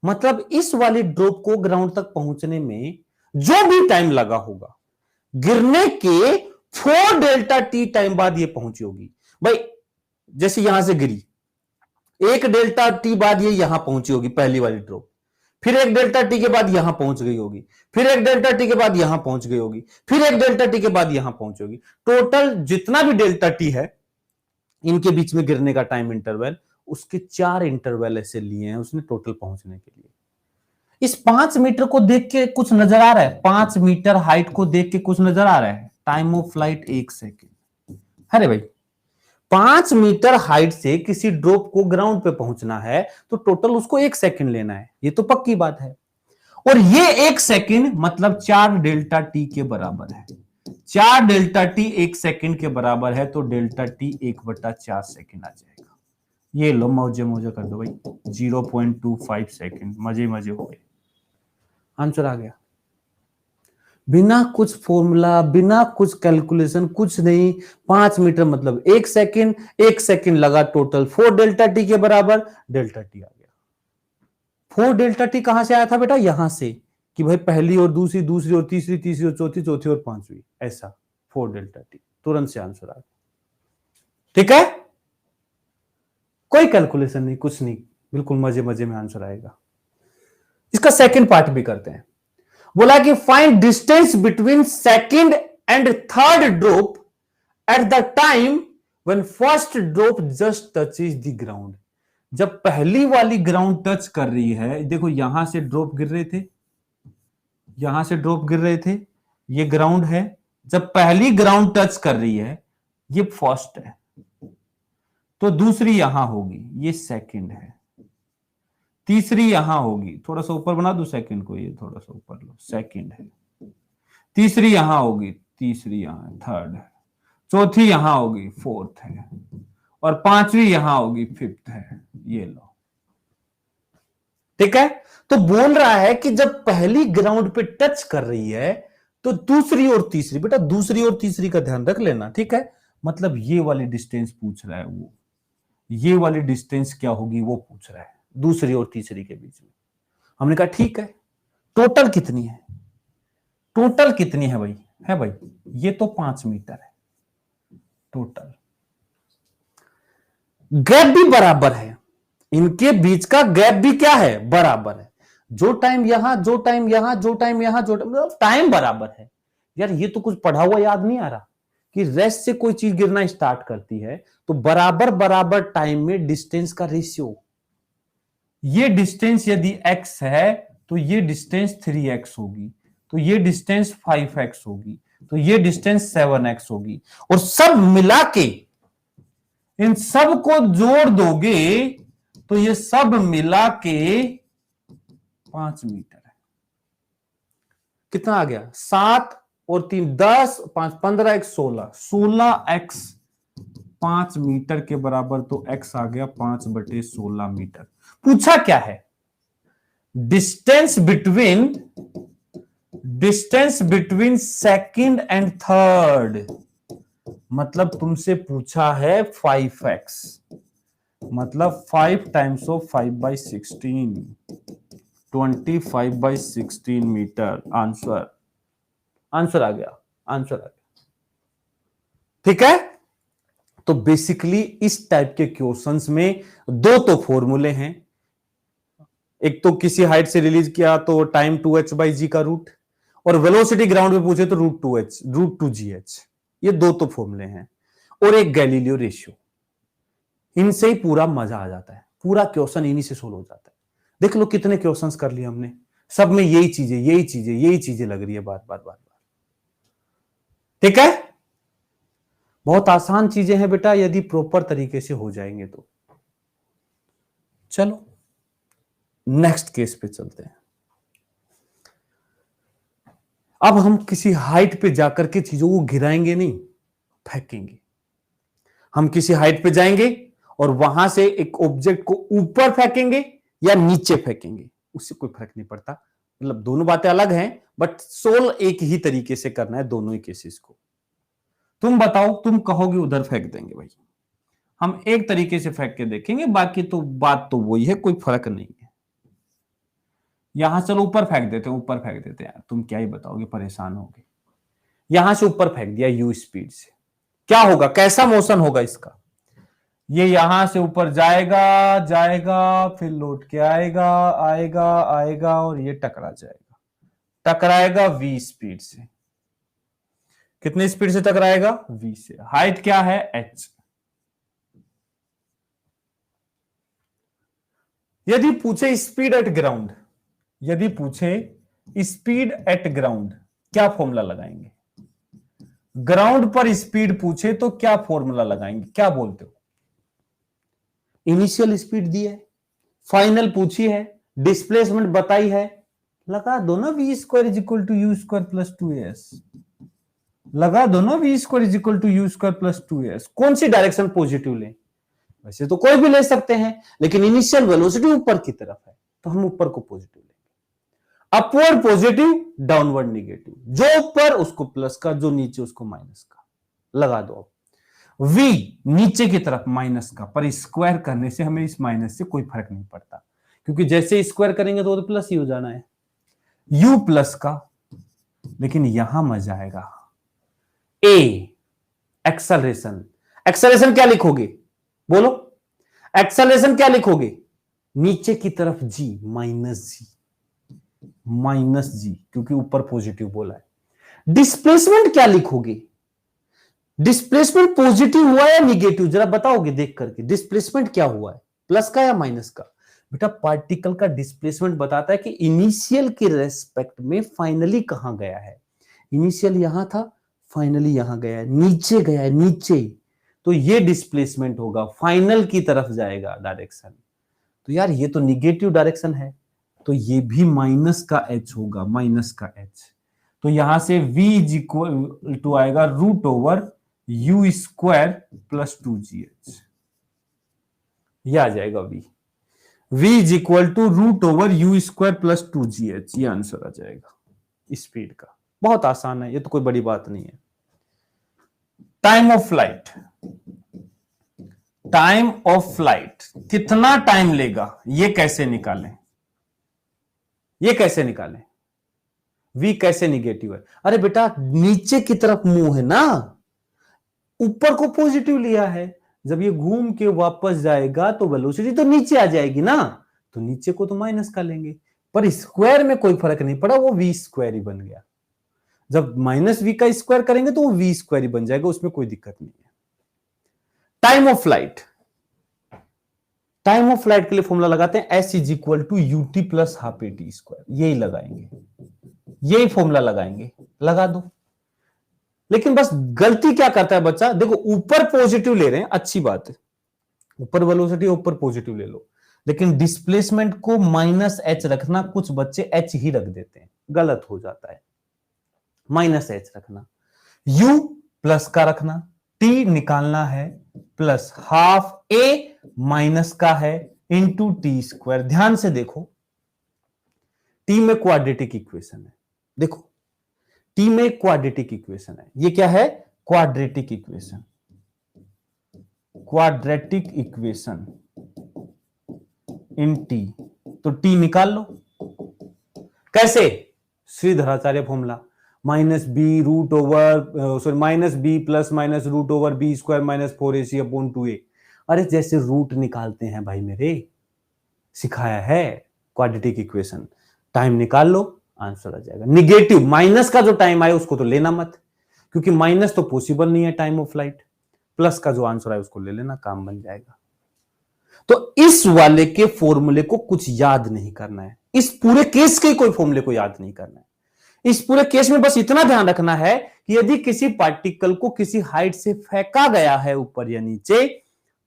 मतलब इस वाली ड्रॉप को ग्राउंड तक पहुंचने में जो भी टाइम लगा होगा, गिरने के 4 डेल्टा टी टाइम बाद ये पहुंची होगी। भाई जैसे यहां से गिरी, 1 डेल्टा टी बाद ये यहां पहुंची होगी पहली वाली ड्रॉप, फिर 1 डेल्टा टी के बाद यहां पहुंच गई होगी, फिर 1 डेल्टा टी के बाद यहां पहुंच गई होगी, फिर 1 डेल्टा टी के बाद यहां पहुंच होगी। टोटल जितना भी डेल्टा टी है इनके बीच में गिरने का टाइम इंटरवल, उसके 4 इंटरवल ऐसे लिए हैं उसने टोटल पहुंचने के लिए। इस 5 मीटर को देख के कुछ नजर आ रहा है? 5 मीटर हाइट को देख के कुछ नजर आ रहा है? Time of flight 1 second. अरे भाई 5 मीटर हाइट से किसी ड्रॉप को ग्राउंड पे पहुंचना है तो टोटल उसको 1 सेकेंड लेना है, ये तो पक्की बात है। और ये 1 सेकेंड मतलब 4 डेल्टा टी के बराबर है। 4 डेल्टा टी 1 सेकेंड के बराबर है तो डेल्टा टी 1/4 सेकेंड आ जाएगा। ये लो मौजे मौजे कर दो भाई, 0.25 सेकेंड, मजे मजे हो गए, आंसर आ गया। बिना कुछ फॉर्मूला, बिना कुछ कैलकुलेशन, कुछ नहीं, 5 मीटर मतलब 1 सेकेंड, 1 सेकेंड लगा टोटल 4 डेल्टा टी के बराबर, डेल्टा टी आ गया। 4 डेल्टा टी कहां से आया था बेटा? यहां से, कि भाई पहली और दूसरी, दूसरी और तीसरी, तीसरी और चौथी, चौथी और पांचवी, ऐसा 4 डेल्टा टी, तुरंत से आंसर आ गया। ठीक है, कोई कैलकुलेशन नहीं, कुछ नहीं, बिल्कुल मजे मजे में आंसर आएगा। इसका सेकंड पार्ट भी करते हैं। बोला कि find distance between second and third drop at the time when first drop just touches the ground. जब पहली वाली ग्राउंड टच कर रही है, देखो यहां से ड्रॉप गिर रहे थे, यहां से ड्रॉप गिर रहे थे, ये ग्राउंड है। जब पहली ग्राउंड टच कर रही है, ये फर्स्ट है, तो दूसरी यहां होगी, ये सेकंड है, तीसरी यहां होगी, थोड़ा सा ऊपर बना दो सेकंड को, ये थोड़ा सा ऊपर लो, सेकंड है, तीसरी यहां होगी, तीसरी यहां थर्ड है, चौथी यहां होगी, फोर्थ है, और पांचवी यहां होगी, फिफ्थ है, ये लो। ठीक है, तो बोल रहा है कि जब पहली ग्राउंड पे टच कर रही है तो दूसरी और तीसरी, बेटा दूसरी और तीसरी का ध्यान रख लेना, ठीक है। मतलब ये वाली डिस्टेंस पूछ रहा है वो, ये वाली डिस्टेंस क्या होगी वो पूछ रहा है, दूसरी और तीसरी के बीच में। हमने कहा ठीक है, टोटल कितनी है, टोटल कितनी है भाई, है भाई ये तो 5 मीटर है टोटल। गैप भी बराबर है, इनके बीच का गैप भी क्या है, बराबर है। जो टाइम यहां, जो टाइम यहां, जो टाइम यहां, जो टाइम बराबर है। यार ये तो कुछ पढ़ा हुआ याद नहीं आ रहा कि रेस्ट से कोई चीज गिरना स्टार्ट करती है तो बराबर बराबर टाइम में डिस्टेंस का रेशियो, ये डिस्टेंस यदि x है तो ये डिस्टेंस 3x होगी, तो ये डिस्टेंस 5x होगी, तो ये डिस्टेंस 7x होगी, और सब मिला के इन सब को जोड़ दोगे तो ये सब मिला के 5 मीटर है। कितना आ गया, 7 और 3 10, 5 15, x 16, 16x 5 मीटर के बराबर, तो x आ गया 5/16 मीटर। पूछा क्या है, distance between second and third, मतलब तुमसे पूछा है 5x, मतलब 5 टाइम्स ऑफ 5/16, 25/16 मीटर। आंसर आ गया, आंसर आ गया। ठीक है, तो बेसिकली इस टाइप के क्वेश्चंस में दो तो फॉर्मूले हैं, एक तो किसी हाइट से रिलीज किया तो टाइम 2h/g का रूट, और वेलोसिटी ग्राउंड पे पूछे तो √2g/h, ये दो तो फॉर्मूले हैं, और एक गैलीलियो रेशियो। इनसे ही पूरा मजा आ जाता है, पूरा क्वेश्चन इन्हीं से सोल्व हो जाता है। देख लो कितने क्वेश्चंस कर लिए हमने, सब में यही चीजें लग रही है बार बार। ठीक है, बहुत आसान चीजें हैं बेटा, यदि प्रॉपर तरीके से हो जाएंगे तो। चलो नेक्स्ट केस पे चलते हैं। अब हम किसी हाइट पे जाकर के चीजों को गिराएंगे नहीं, फेंकेंगे। हम किसी हाइट पे जाएंगे और वहां से एक ऑब्जेक्ट को ऊपर फेंकेंगे या नीचे फेंकेंगे, उससे कोई फर्क नहीं पड़ता। मतलब दोनों बातें अलग हैं, बट सोल्व एक ही तरीके से करना है दोनों ही केसेस को। तुम बताओ, तुम कहोगे उधर फेंक देंगे भाई, हम एक तरीके से फेंक के देखेंगे, बाकी तो बात तो वही है, कोई फर्क नहीं है। यहां चलो ऊपर फेंक देते हैं, ऊपर फेंक देते हैं यार, तुम क्या ही बताओगे, परेशान होगे। यहां से ऊपर फेंक दिया u स्पीड से, क्या होगा, कैसा मोशन होगा इसका, ये यहां से ऊपर जाएगा, फिर लौट के आएगा और ये टकराएगा v स्पीड से। कितनी स्पीड से टकराएगा, v से। हाइट क्या है, h। यदि पूछे स्पीड एट ग्राउंड, क्या फॉर्मूला लगाएंगे, ग्राउंड पर स्पीड पूछे तो क्या फॉर्मूला लगाएंगे, क्या बोलते हो। इनिशियल स्पीड दी है, फाइनल पूछी है, डिस्प्लेसमेंट बताई है, लगा दो ना v² = u² + 2s, लगा दो ना v² = u² + 2s। कौन सी डायरेक्शन पॉजिटिव लें, वैसे तो कोई भी ले सकते हैं, लेकिन इनिशियल वेलोसिटी ऊपर की तरफ है तो हम ऊपर को पॉजिटिव लेंगे। अपवर्ड पॉजिटिव, डाउनवर्ड निगेटिव, जो ऊपर उसको प्लस का, जो नीचे उसको माइनस का। लगा दो अब v नीचे की तरफ माइनस का, पर स्क्वायर करने से हमें इस माइनस से कोई फर्क नहीं पड़ता, क्योंकि जैसे स्क्वायर करेंगे तो प्लस ही हो जाना है, u प्लस का। लेकिन यहां मजा आएगा, a एक्सेलरेशन क्या लिखोगे, बोलो, एक्सेलरेशन क्या लिखोगे, नीचे की तरफ g, माइनस जी, क्योंकि ऊपर पॉजिटिव बोला है। डिस्प्लेसमेंट क्या लिखोगे, डिस्प्लेसमेंट पॉजिटिव हुआ या निगेटिव, जरा बताओगे देख करके, डिस्प्लेसमेंट क्या हुआ है, प्लस का या माइनस का। बेटा पार्टिकल का डिस्प्लेसमेंट बताता है कि इनिशियल के रेस्पेक्ट में फाइनली कहां गया है, इनिशियल यहां था, फाइनली यहां गया है, नीचे गया है, नीचे, तो ये डिस्प्लेसमेंट होगा, फाइनल की तरफ जाएगा डायरेक्शन। तो यार ये तो निगेटिव डायरेक्शन है, तो ये भी माइनस का h होगा, माइनस का h। तो यहां से v = आएगा √u² + 2gh। ये आ जाएगा v। v is equal to root over you square plus 2gh, ये आंसर आ जाएगा स्पीड का। बहुत आसान है, ये तो कोई बड़ी बात नहीं है। Time of flight, time of flight कितना टाइम लेगा, ये कैसे निकालें, ये कैसे निकालें? v कैसे निगेटिव है? अरे बेटा नीचे की तरफ मुंह है ना, ऊपर को पॉजिटिव लिया है, जब ये घूम के वापस जाएगा तो वेलोसिटी तो नीचे आ जाएगी ना, तो नीचे को तो माइनस का लेंगे, पर स्क्वायर में कोई फर्क नहीं पड़ा, वो वी स्क्वायर ही बन गया। जब माइनस वी का स्क्वायर करेंगे तो वो वी स्क्वायर ही बन जाएगा, उसमें कोई दिक्कत नहीं है। Time of flight, time of flight के लिए फॉर्मूला लगाते हैं S is equal to u t plus half a t square, यही लगाएंगे, यही फॉर्मूला लगाएंगे, लगा दो। लेकिन बस गलती क्या करता है बच्चा, देखो ऊपर पॉजिटिव ले रहे हैं, अच्छी बात है, ऊपर वेलोसिटी ऊपर पॉजिटिव ले लो, लेकिन डिस्प्लेसमेंट को माइनस एच रखना, कुछ बच्चे एच ही रख देते हैं, गलत हो जाता है। माइनस एच रखना, u प्लस का रखना, t निकालना है प्लस हाफ a माइनस का है इंटू टी स्क्वायर। ध्यान से देखो, t में क्वाड्रेटिक इक्वेशन है, देखो t में क्वाड्रेटिक इक्वेशन है, ये क्या है? Quadratic equation, quadratic equation in t, तो t निकाल लो। कैसे? Sridharacharya formula, minus B root over sorry minus B plus minus root over B square minus 4ac upon 2a। अरे जैसे रूट निकालते हैं भाई मेरे, सिखाया है क्वाड्रेटिक इक्वेशन, टाइम निकाल लो आंसर आ जाएगा। निगेटिव माइनस का जो टाइम आए उसको तो लेना मत, क्योंकि माइनस तो पॉसिबल नहीं है टाइम ऑफ फ्लाइट, प्लस का जो आंसर आए उसको ले लेना, काम बन जाएगा। तो इस वाले के फॉर्मूले को कुछ याद नहीं करना है, इस पूरे केस के कोई फॉर्मूले को याद नहीं करना है। इस पूरे केस में बस इतना ध्यान रखना है कि यदि किसी पार्टिकल को किसी हाइट से फेंका गया है ऊपर या नीचे,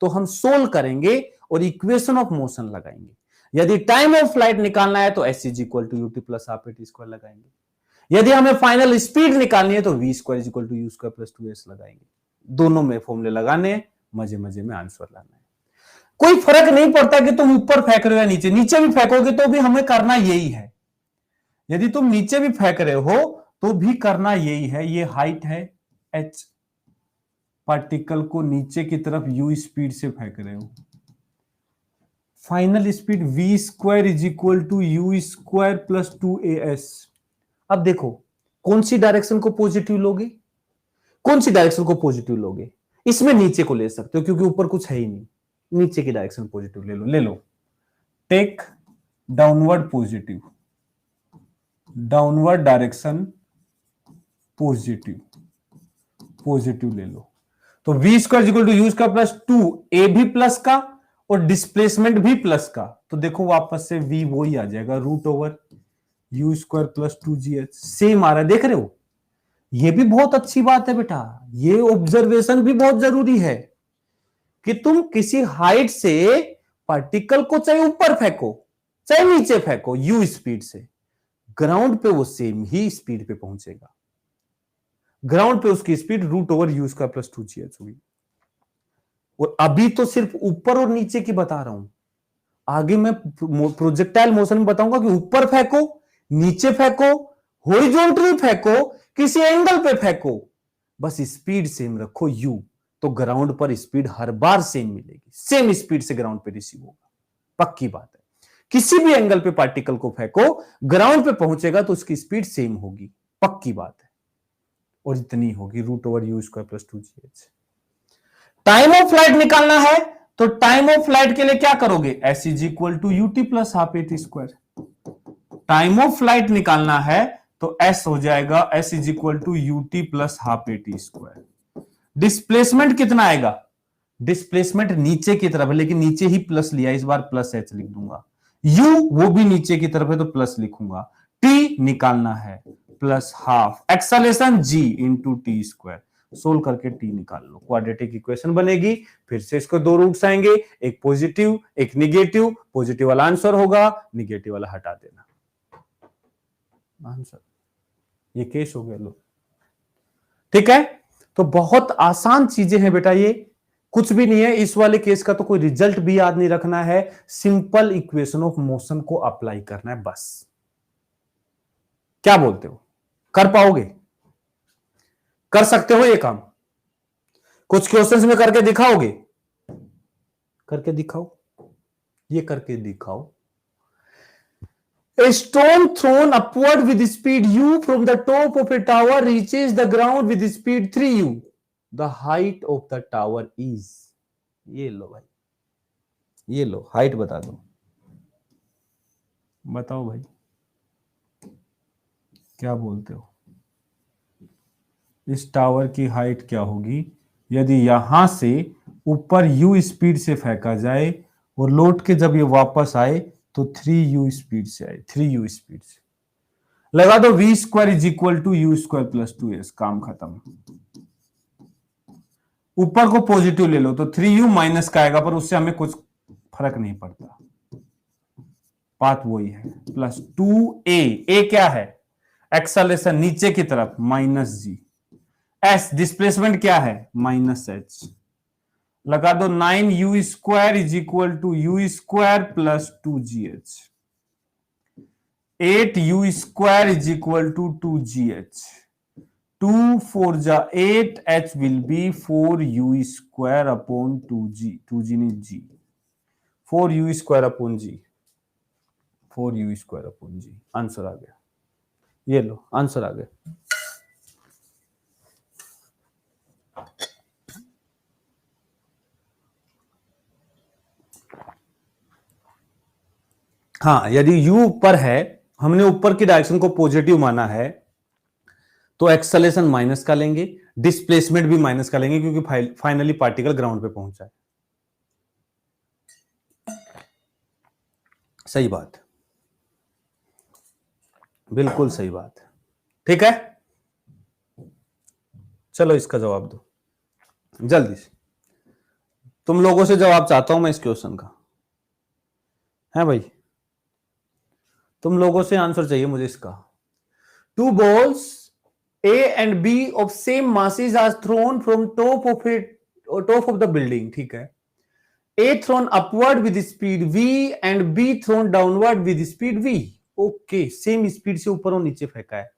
तो हम सोल्व करेंगे और इक्वेशन ऑफ मोशन लगाएंगे। यदि टाइम ऑफ फ्लाइट निकालना है तो S is equal to u t plus half a t square लगाएंगे। यदि हमें फाइनल स्पीड निकालनी है तो V square is equal to you square plus 2s लगाएंगे। दोनों में फॉर्मूले लगाने, मजे मजे में आंसर लाना है। कोई फर्क नहीं पड़ता कि तुम ऊपर फेंक रहे हो या नीचे, नीचे भी फेंकोगे तो भी हमें करना यही है। यदि तुम नीचे भी फेंक रहे हो तो भी करना यही है। ये हाइट है h, पार्टिकल को नीचे की तरफ u स्पीड से फेंक रहे हो, final speed v square is equal to you square plus 2as। अब देखो कौन सी डायरेक्शन को पॉजिटिव लोगे, कौन सी डायरेक्शन को पॉजिटिव लोगे? इसमें नीचे को ले सकते हो क्योंकि ऊपर कुछ है ही नहीं, नीचे की डायरेक्शन पॉजिटिव ले लो, ले लो, take downward positive, downward direction positive, positive ले लो। तो v square equal to you square plus 2a भी प्लस का और डिस्प्लेसमेंट भी प्लस का, तो देखो वापस से v वो ही आ जाएगा root over you square plus 2gh, same आ रहा है, देख रहे हो? ये भी बहुत अच्छी बात है बेटा, ये ऑब्जर्वेशन भी बहुत जरूरी है कि तुम किसी हाइट से पार्टिकल को चाहे ऊपर फेंको चाहे नीचे फेंको u स्पीड से, ग्राउंड पे वो सेम ही स्पीड पे पहुंचेगा। ग्राउंड पे उसकी speed root over you square plus 2gh होगी। और अभी तो सिर्फ ऊपर और नीचे की बता रहा हूं, आगे मैं प्रोजेक्टाइल मोशन में बताऊंगा कि ऊपर फेंको, नीचे फेंको, हॉरिजॉन्टली फेंको, किसी एंगल पे फेंको, बस स्पीड सेम रखो u, तो ग्राउंड पर स्पीड हर बार सेम मिलेगी, सेम स्पीड से ग्राउंड पे रिसीव होगा, पक्की बात है। किसी भी एंगल पे पार्टिकल को फेंको, ग्राउंड पे पहुंचेगा तो उसकी स्पीड सेम होगी, पक्की बात है, और इतनी होगी root over you square plus 2gh। Time of flight निकालना है तो टाइम ऑफ फ्लाइट के लिए क्या करोगे? S is equal to u t plus half a t square. Time of flight निकालना है तो एस हो जाएगा S is equal to u t plus half a t square. Displacement कितना आएगा? डिस्प्लेसमेंट नीचे की तरफ है, लेकिन नीचे ही प्लस लिया, इस बार प्लस एच लिख दूंगा। यू वो भी नीचे की तरफ है तो प्लस लिखूंगा। टी निकालना है प्लस हाफ एक्सेलरेशन जी इंटू टी स्क्वायर, सोल्व करके टी निकाल लो, क्वाड्रेटिक इक्वेशन बनेगी। फिर से इसको दो रूट्स आएंगे, एक पॉजिटिव एक निगेटिव, पॉजिटिव वाला आंसर होगा, निगेटिव वाला हटा देना आंसर। ये केस हो गया लो, ठीक है। तो बहुत आसान चीजें हैं बेटा ये, कुछ भी नहीं है इस वाले केस का, तो कोई रिजल्ट भी याद नहीं रखना है, सिंपल इक्वेशन ऑफ मोशन को अप्लाई करना है बस। क्या बोलते हो, कर पाओगे? कर सकते हो ये काम? कुछ क्वेश्चंस में करके दिखाओगे? करके दिखाओ, ये करके दिखाओ। A stone thrown upward with speed u from the top of a tower reaches the ground with speed 3u. The height of the tower is, ये लो भाई, ये लो हाइट बता दो, बताओ भाई क्या बोलते हो? इस टावर की हाइट क्या होगी यदि यहां से ऊपर u स्पीड से फेंका जाए और लौट के जब ये वापस आए तो 3u स्पीड से आए, 3u स्पीड से। लगा दो v square is equal to you square plus 2s, काम खत्म। ऊपर को पॉजिटिव ले लो तो 3u माइनस का आएगा, पर उससे हमें कुछ फर्क नहीं पड़ता, बात वही है, प्लस 2a। a क्या है? एक्सेलरेशन नीचे की तरफ, माइनस जी। s डिस्प्लेसमेंट क्या है? Minus h। लगा दो 9u square is equal to you square plus 2gh। 8u square is equal to 2gh। 2 4 जा 8, h will be 4u square upon 2g, 2g नहीं g, 4u square upon g, 4u square upon g। Answer आ गया, ये लो answer आ गया। हाँ, यदि u ऊपर है, हमने ऊपर की डायरेक्शन को पॉजिटिव माना है, तो एक्सेलरेशन माइनस का लेंगे, डिस्प्लेसमेंट भी माइनस का लेंगे, क्योंकि फाइनली पार्टिकल ग्राउंड पे पहुंचा है। सही बात, बिल्कुल सही बात है, ठीक है। चलो इसका जवाब दो जल्दी से, तुम लोगों से जवाब चाहता हूं मैं इस क्वेश्चन का, है भाई, तुम लोगों से आंसर चाहिए मुझे इसका। 2 balls A and B of same masses are thrown from top of the building, ठीक है। A thrown upward with speed v and B thrown downward with speed v। Okay, same speed से ऊपर और नीचे फेंका है।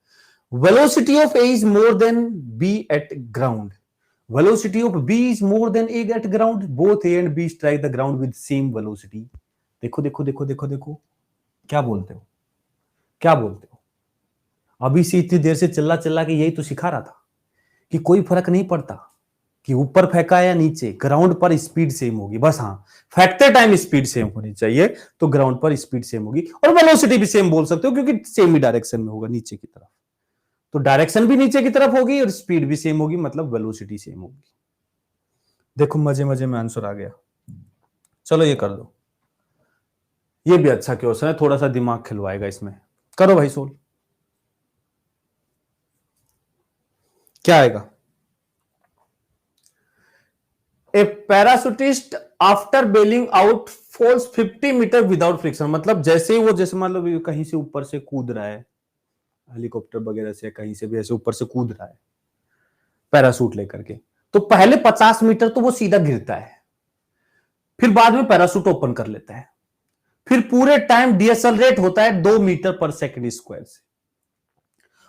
Velocity of A is more than B at ground. Velocity of B is more than A at ground. Both A and B strike the ground with same velocity. देखो देखो देखो देखो देखो, क्या बोलते हो, क्या बोलते हो? अभी से इतनी देर से चिल्ला चिल्ला के यही तो सिखा रहा था कि कोई फर्क नहीं पड़ता कि ऊपर फेंका या नीचे, ग्राउंड पर स्पीड सेम होगी बस। हाँ, फेंकते टाइम स्पीड सेम होनी चाहिए, तो ग्राउंड पर स्पीड सेम होगी, और वेलोसिटी भी सेम बोल सकते हो क्योंकि सेम ही डायरेक्शन में होगा, नीचे की तरफ, तो डायरेक्शन भी नीचे की तरफ होगी और स्पीड भी सेम होगी, मतलब वेलोसिटी सेम होगी। देखो मजे मजे में आंसर आ गया। चलो ये कर दो, ये भी अच्छा क्वेश्चन है, थोड़ा सा दिमाग खिलवाएगा इसमें। करो भाई सोल्व, क्या आएगा? A parachutist after bailing out falls 50 metre without friction, मतलब जैसे ही वो, जैसे मतलब कहीं से ऊपर से कूद रहा है, हेलीकॉप्टर वगैरह से कहीं से भी ऐसे ऊपर से कूद रहा है पैराशूट लेकर के, तो पहले 50 मीटर तो वो सीधा गिरता है, फिर बाद में पैराशूट ओपन कर लेता है, फिर पूरे टाइम डिएसेलरेट होता है 2 मीटर पर सेकंड स्क्वायर से,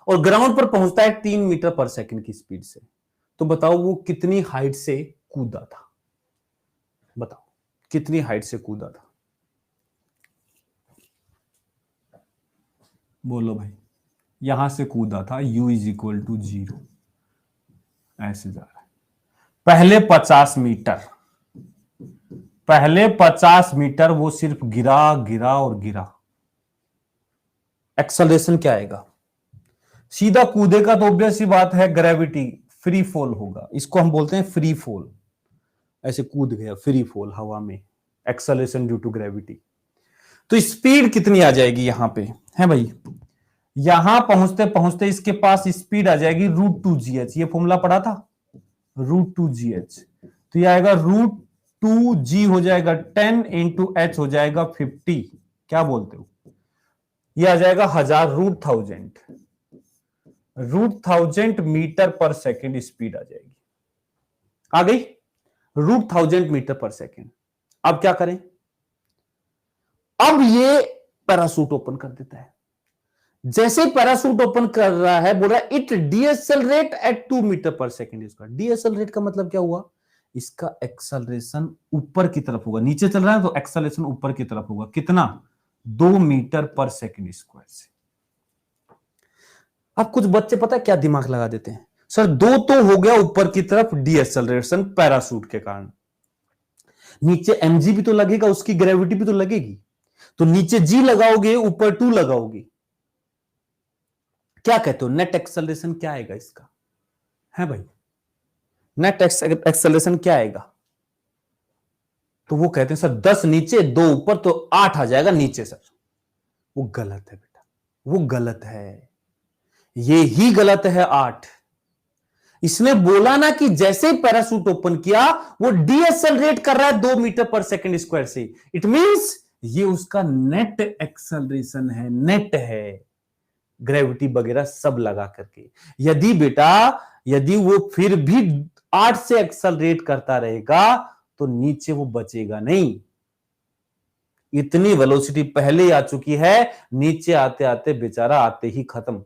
और ग्राउंड पर पहुंचता है 3 मीटर पर सेकंड की स्पीड से। तो बताओ वो कितनी हाइट से कूदा था, बताओ कितनी हाइट से कूदा था, बोलो भाई। यहां से कूदा था, u इज इक्वल टू 0, ऐसे जा रहा है, पहले 50 मीटर, पहले 50 मीटर वो सिर्फ गिरा गिरा और गिरा, एक्सेलरेशन क्या आएगा? सीधा कूदेगा तो ऑब्वियस सी बात है ग्रेविटी, फ्री फॉल होगा, इसको हम बोलते हैं फ्री फॉल, ऐसे कूद गया फ्री फॉल हवा में, एक्सेलरेशन ड्यू टू ग्रेविटी। तो स्पीड कितनी आ जाएगी यहां पे, है भाई, यहां पहुंचते पहुंचते इसके पास स्पीड आ जाएगी √2gh, ये फॉर्मूला पढ़ा था, √2gh, तो ये आएगा √2g हो जाएगा 10 इंटू h हो जाएगा 50, क्या बोलते हो? ये आ जाएगा 1000, √1000 मीटर पर सेकंड स्पीड आ जाएगी, आ गई। √1000 मीटर/सेकेंड। अब क्या करें? अब ये पैरासूट ओपन कर देता है। जैसे पैरासूट ओपन कर रहा है, बोल रहा है इट डीएसएलरेट एट 2 मीटर/सेकेंड। इसका डीएसएलरेट का मतलब क्या हुआ? इसका एक्सेलरेशन ऊपर की तरफ होगा। नीचे चल रहा है तो एक्सेलरेशन ऊपर की तरफ होगा। कितना? 2 मीटर/सेकेंड स्क्वायर से। अब कुछ बच्चे पता है क्या दिमाग लगा देते हैं, सर दो तो हो गया ऊपर की तरफ डीएसएलरेशन पैरासूट के कारण, नीचे एमजी भी तो लगेगा, उसकी ग्रेविटी भी तो लगेगी। तो नीचे जी लगाओगे, ऊपर 2 लगाओगे। क्या कहते हो नेट एक्सेलरेशन क्या आएगा इसका? है भाई, नेट एक्सेलरेशन क्या आएगा? तो वो कहते हैं सर 10 नीचे 2 ऊपर तो 8 आ जाएगा नीचे। सर वो गलत है बेटा, वो गलत है, ये ही गलत है 8। इसने बोला ना कि जैसे ही पैरासूट ओपन किया वो डीएसएलरेट कर रहा है 2 मीटर/सेकेंड स्क्वायर से। इट मींस ये उसका नेट एक्सेलरेशन है, नेट है, ग्रेविटी वगैरह सब लगा करके। यदि बेटा, यदि वो फिर भी 8 से एक्सेलरेट करता रहेगा तो नीचे वो बचेगा नहीं। इतनी वेलोसिटी पहले ही आ चुकी है, नीचे आते आते बेचारा आते ही खत्म।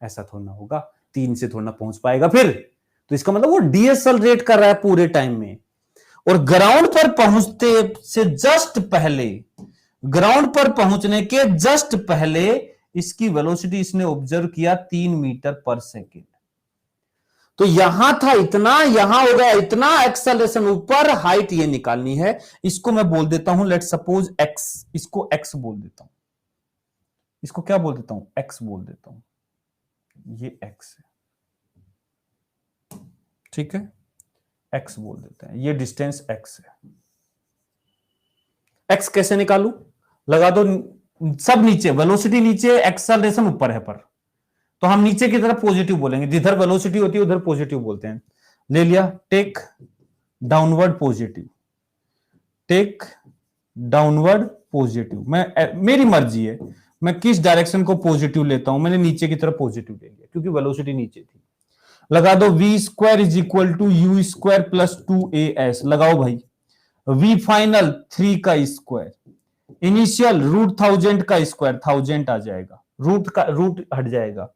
ऐसा थोड़ा होगा, 3 से थोड़ा पहुंच पाएगा फिर। तो इसका मतलब वो डीएसएलरेट कर रहा है पूरे टाइम में। और ग्राउंड पर पहुंचते से जस्ट पहले, ग्राउंड पर पहुंचने के जस्ट पहले इसकी वेलोसिटी इसने ऑब्जर्व किया 3 मीटर/सेकेंड। तो यहां था इतना, यहां हो गया इतना एक्सेलरेशन ऊपर, हाइट ये निकालनी है। इसको मैं बोल देता हूं लेट सपोज एक्स, इसको एक्स बोल देता हूं, इसको क्या बोल देता हूं? एक्स बोल देता हूं। ये एक्स है, ठीक है, एक्स बोल देते हैं, ये डिस्टेंस एक्स है। एक्स कैसे निकालू? लगा दो सब नीचे, वेलोसिटी नीचे, एक्सेलरेशन ऊपर है पर, तो हम नीचे की तरफ पॉजिटिव बोलेंगे, जिधर वेलोसिटी होती है उधर पॉजिटिव बोलते हैं। ले लिया, take downward positive, take downward positive. मैं, मेरी मर्जी है मैं किस डायरेक्शन को पॉजिटिव लेता हूं। मैंने नीचे की तरफ पॉजिटिव ले लिया क्योंकि वेलोसिटी नीचे थी। लगा दो v² = u² + 2as। लगाओ भाई, v फाइनल 3 का स्क्वायर, इनिशियल √1000 का स्क्वायर, 1000 आ जाएगा, रूट का रूट हट जाएगा,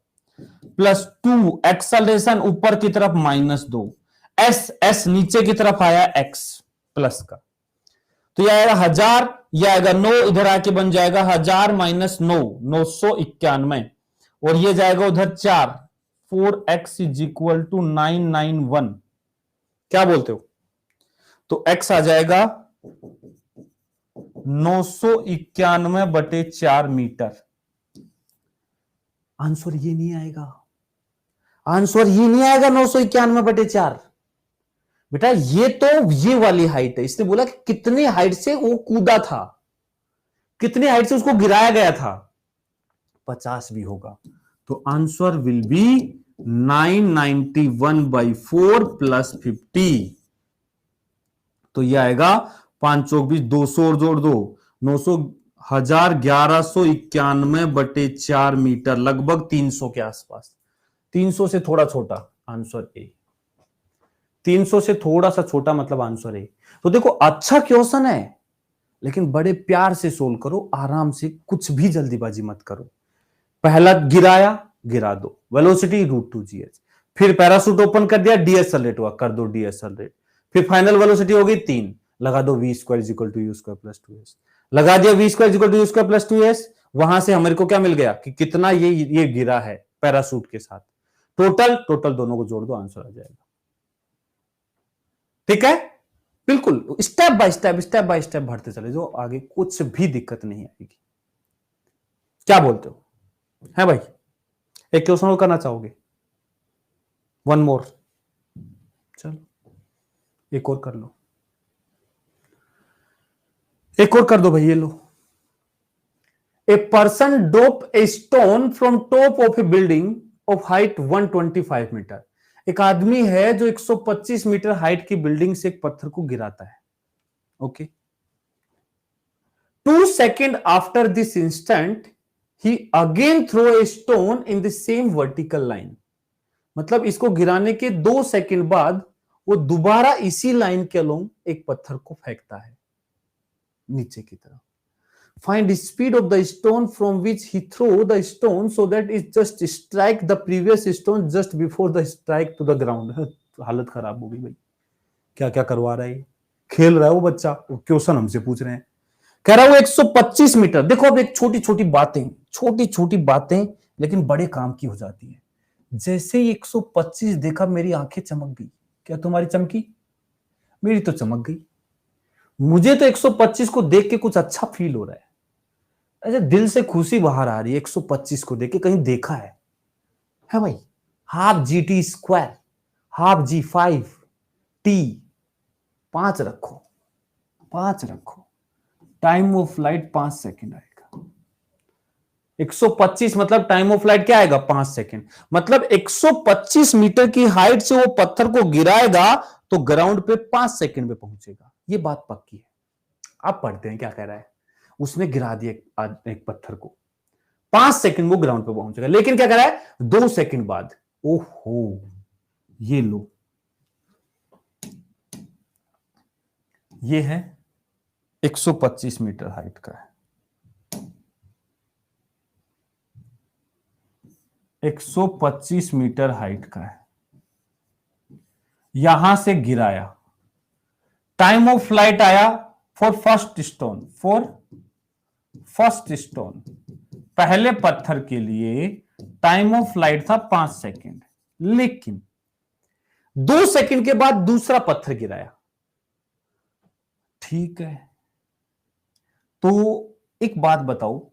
+2 एक्सेलरेशन ऊपर की तरफ -2, s नीचे की तरफ आया x प्लस का, तो यह आएगा 1000, यह आएगा 9, इधर आके बन जाएगा 1000 - 9, 991, और ये जाएगा उधर 4, 4x = 991। क्या बोलते हो? तो x आ जाएगा 991/4 मीटर। आंसर ये नहीं आएगा, आंसर ये नहीं आएगा 991/4 बेटा। ये तो ये वाली हाइट है। इसने बोला कि कितनी हाइट से वो कूदा था, कितनी हाइट से उसको गिराया गया था, 50 भी होगा। तो आंसर विल बी 991/4 + 50। तो ये आएगा 5 चौक 20, 200 और जोड़ दो, 900, 1191/4 मीटर, लगभग 300 के आसपास। 300 से थोड़ा छोटा, आंसर ए। 300 से थोड़ा सा छोटा मतलब आंसर ए। तो देखो अच्छा क्वेश्चन है, लेकिन बड़े प्यार से सोल्व करो, आराम से, कुछ भी जल्दीबाजी मत करो। पहला गिराया, गिरा दो, वेलोसिटी √2gh, फिर पैरासूट ओपन कर दिया, डीएसएलरेट हुआ, कर दो डीएसएलरेट, फिर फाइनल वेलोसिटी हो गई 3, लगा दो v² = u² + 2s, लगा दिया v² = u² + 2s। वहां से हमारे को क्या मिल गया कि कितना ये गिरा है पैरासूट के साथ, टोटल दोनों को जोड़ दो, आंसर आ जाएगा। ठीक है, बिल्कुल स्टेप बाय स्टेप बढ़ते चले जाओ, आगे कुछ भी दिक्कत नहीं आएगी। क्या बोलते हो? है भाई, एक क्वेश्चन और करना चाहोगे? वन मोर, चलो एक और कर लो, एक और कर दो भाई। ये लो, a person drop a stone from top of a building of height 125 metre. एक आदमी है जो 125 मीटर हाइट की बिल्डिंग से एक पत्थर को गिराता है। Okay, 2 seconds after this instant ही again throw a stone in the same vertical line. मतलब इसको गिराने के 2 सेकंड बाद वो दोबारा इसी लाइन के अलोंग एक पत्थर को फेंकता है नीचे की तरफ। Find the speed of the stone from which he throw the stone so that it just strike the previous stone just before the strike to the ground। हालत खराब हो गई भाई, क्या क्या करवा रहा है, खेल रहा है वो बच्चा, क्वेश्चन हमसे पूछ रहे हैं। कह रहा है वो 125 मीटर। देखो अब एक छोटी छोटी बातें लेकिन बड़े काम की हो जाती है। जैसे ही 125 देखा मेरी आंखें चमक गई। क्या तुम्हारी चमकी? मेरी तो चमक गई। मुझे तो 125 को देख के कुछ अच्छा फील हो रहा है, ऐसे दिल से खुशी बाहर आ रही है 125 को देख के। कहीं देखा है भाई? Half G T square, half G 5 T, 5 रखो, टाइम ऑफ फ्लाइट 5 सेकेंड आएगा। 125 मतलब टाइम ऑफ फ्लाइट क्या आएगा? 5 सेकेंड। मतलब 125 मीटर की हाइट से वो पत्थर को गिराएगा तो ग्राउंड पे 5 सेकेंड में पहुंचेगा। ये बात पक्की है। आप पढ़ते हैं क्या कह रहा है? उसने गिरा दिया एक पत्थर को, 5 सेकंड वो ग्राउंड पे पहुंचेगा। लेकिन क्या कह रहा है? 2 सेकंड बाद। ओहो, ये लो, ये है 125 मीटर हाइट का है, 125 मीटर हाइट का है। यहां से गिराया, टाइम ऑफ फ्लाइट आया फॉर फर्स्ट स्टोन, पहले पत्थर के लिए टाइम ऑफ फ्लाइट था 5 सेकंड। लेकिन 2 सेकंड के बाद दूसरा पत्थर गिराया। ठीक है, तो एक बात बताओ,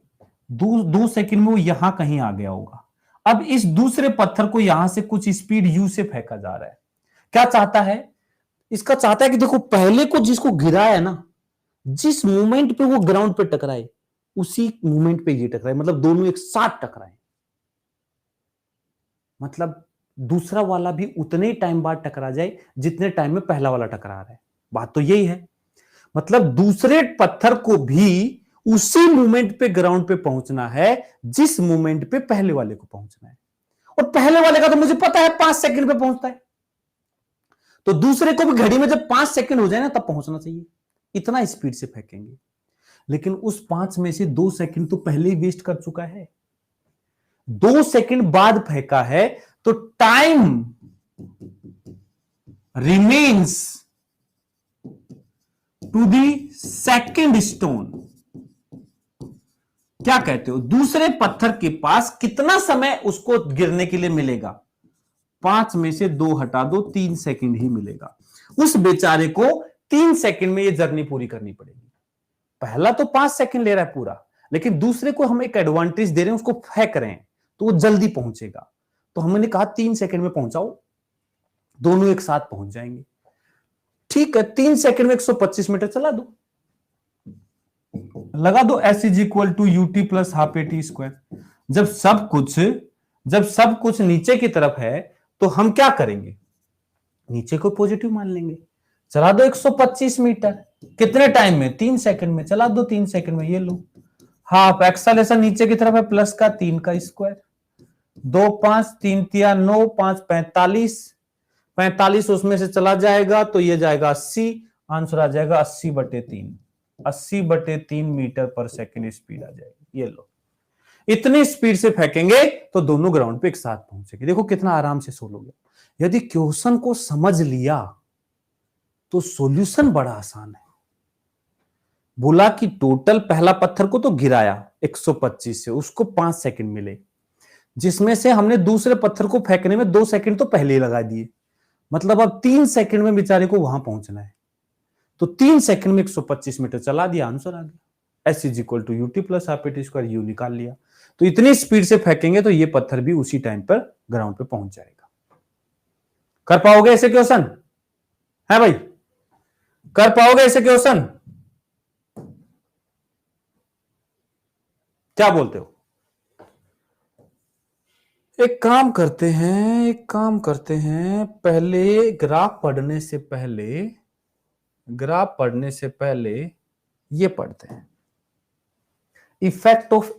2 सेकंड में वो यहां कहीं आ गया होगा। अब इस दूसरे पत्थर को यहां से कुछ स्पीड यू से फेंका जा रहा है। क्या चाहता है? इसका चाहता है कि देखो पहले को जिसको गिराया ना, जिस मोमेंट पे वो ग्राउंड पे टकराए उसी मोमेंट पे ये टकराए, मतलब दोनों एक साथ टकराए। मतलब दूसरा वाला भी उतने ही टाइम बाद टकरा जाए जितने टाइम में पहला वाला टकरा रहा है। बात तो यही है। मतलब दूसरे पत्थर को भी उसी मोमेंट पे ग्राउंड पे पहुंचना है जिस मोमेंट पे पहले वाले को पहुंचना है। और पहले वाले का तो मुझे पता है 5 सेकंड पे पहुंचता है, तो दूसरे को भी घड़ी में जब 5 सेकंड हो जाए ना तब पहुंचना चाहिए। इतना स्पीड से फेंकेंगे। लेकिन उस 5 में से 2 सेकंड तो पहले ही वेस्ट कर चुका है, 2 सेकंड बाद फेंका है, तो time remains to the second stone. क्या कहते हो? दूसरे पत्थर के पास कितना समय उसको गिरने के लिए मिलेगा? 5 में से 2 हटा दो, 3 सेकंड ही मिलेगा। उस बेचारे को 3 सेकंड में ये जर्नी पूरी करनी पड़ेगी। पहला तो 5 सेकंड ले रहा है पूरा, लेकिन दूसरे को हम एक एडवांटेज दे रहे हैं, उसको फेंक रहे हैं तो वो जल्दी पहुंचेगा। तो हमने कहा 3 सेकंड में पहुंचाओ, दोनों एक साथ पहुंच जाएंगे। ठीक है, 3 सेकंड में 125 मीटर चला दो, लगा दो S is equal to u t plus half a t square. जब सब कुछ नीचे की तरफ है तो हम क्या करेंगे? नीचे को पॉजिटिव मान लेंगे। चला दो 125 मीटर, कितने टाइम में? 3 सेकंड में। चला दो 3 सेकंड में, ये लो हाफ। एक्सेलरेशन नीचे की तरफ है प्लस का 3 का स्क्वायर, 2 5 3 3 9 5 45 उसमें से चला जाएगा तो ये जाएगा 80, आंसर आ जाएगा 80/3, 80/3 मीटर पर सेकंड स्पीड आ जाएगी। ये लो, इतनी स्पीड से फेंकेंगे तो दोनों ग्राउंड पे एक साथ पहुंचेंगे। देखो कितना आराम से सोल्व हो गया। यदि क्वेश्चन को समझ लिया तो सॉल्यूशन बड़ा आसान है। बोला कि टोटल पहला पत्थर को तो गिराया 125 से, उसको 5 सेकंड मिले, जिसमें से हमने दूसरे पत्थर को फेंकने में 2 सेकंड तो पहले ही लगा दिए। मतलब अब 3 सेकंड में बेचारे को वहां पहुंचना है, तो 3 सेकंड में 125 मीटर चला दिया, आंसर आ गया। S is equal to u t plus half a t square, u निकाल लिया। तो इतनी स्पीड से फेंकेंगे तो ये पत्थर भी उसी टाइम पर ग्राउंड पे पहुंच जाएगा। कर पाओगे ऐसे क्वेश्चन? है भाई, कर पाओगे ऐसे क्वेश्चन? क्या बोलते हो? एक काम करते हैं, पहले ग्राफ पढ़ने से पहले ये पढ़ते हैं, effect of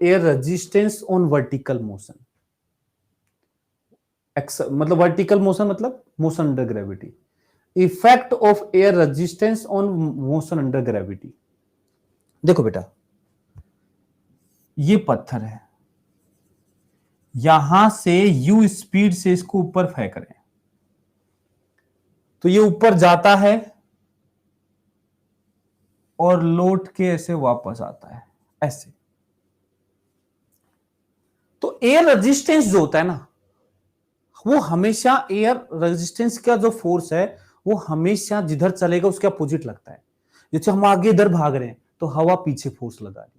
air resistance on vertical motion. मतलब वर्टिकल मोशन मतलब motion under gravity, effect of air resistance on motion under gravity. देखो बेटा, ये पत्थर है, यहां से यू स्पीड से इसको ऊपर फेंक रहे हैं, तो ये ऊपर जाता है और लौट के ऐसे वापस आता है, ऐसे। तो एयर रेजिस्टेंस जो होता है ना, वो हमेशा एयर रेजिस्टेंस का जो फोर्स है वो हमेशा जिधर चलेगा उसके अपोजिट लगता है। जैसे हम आगे इधर भाग रहे हैं तो हवा पीछे फोर्स लगा रही है,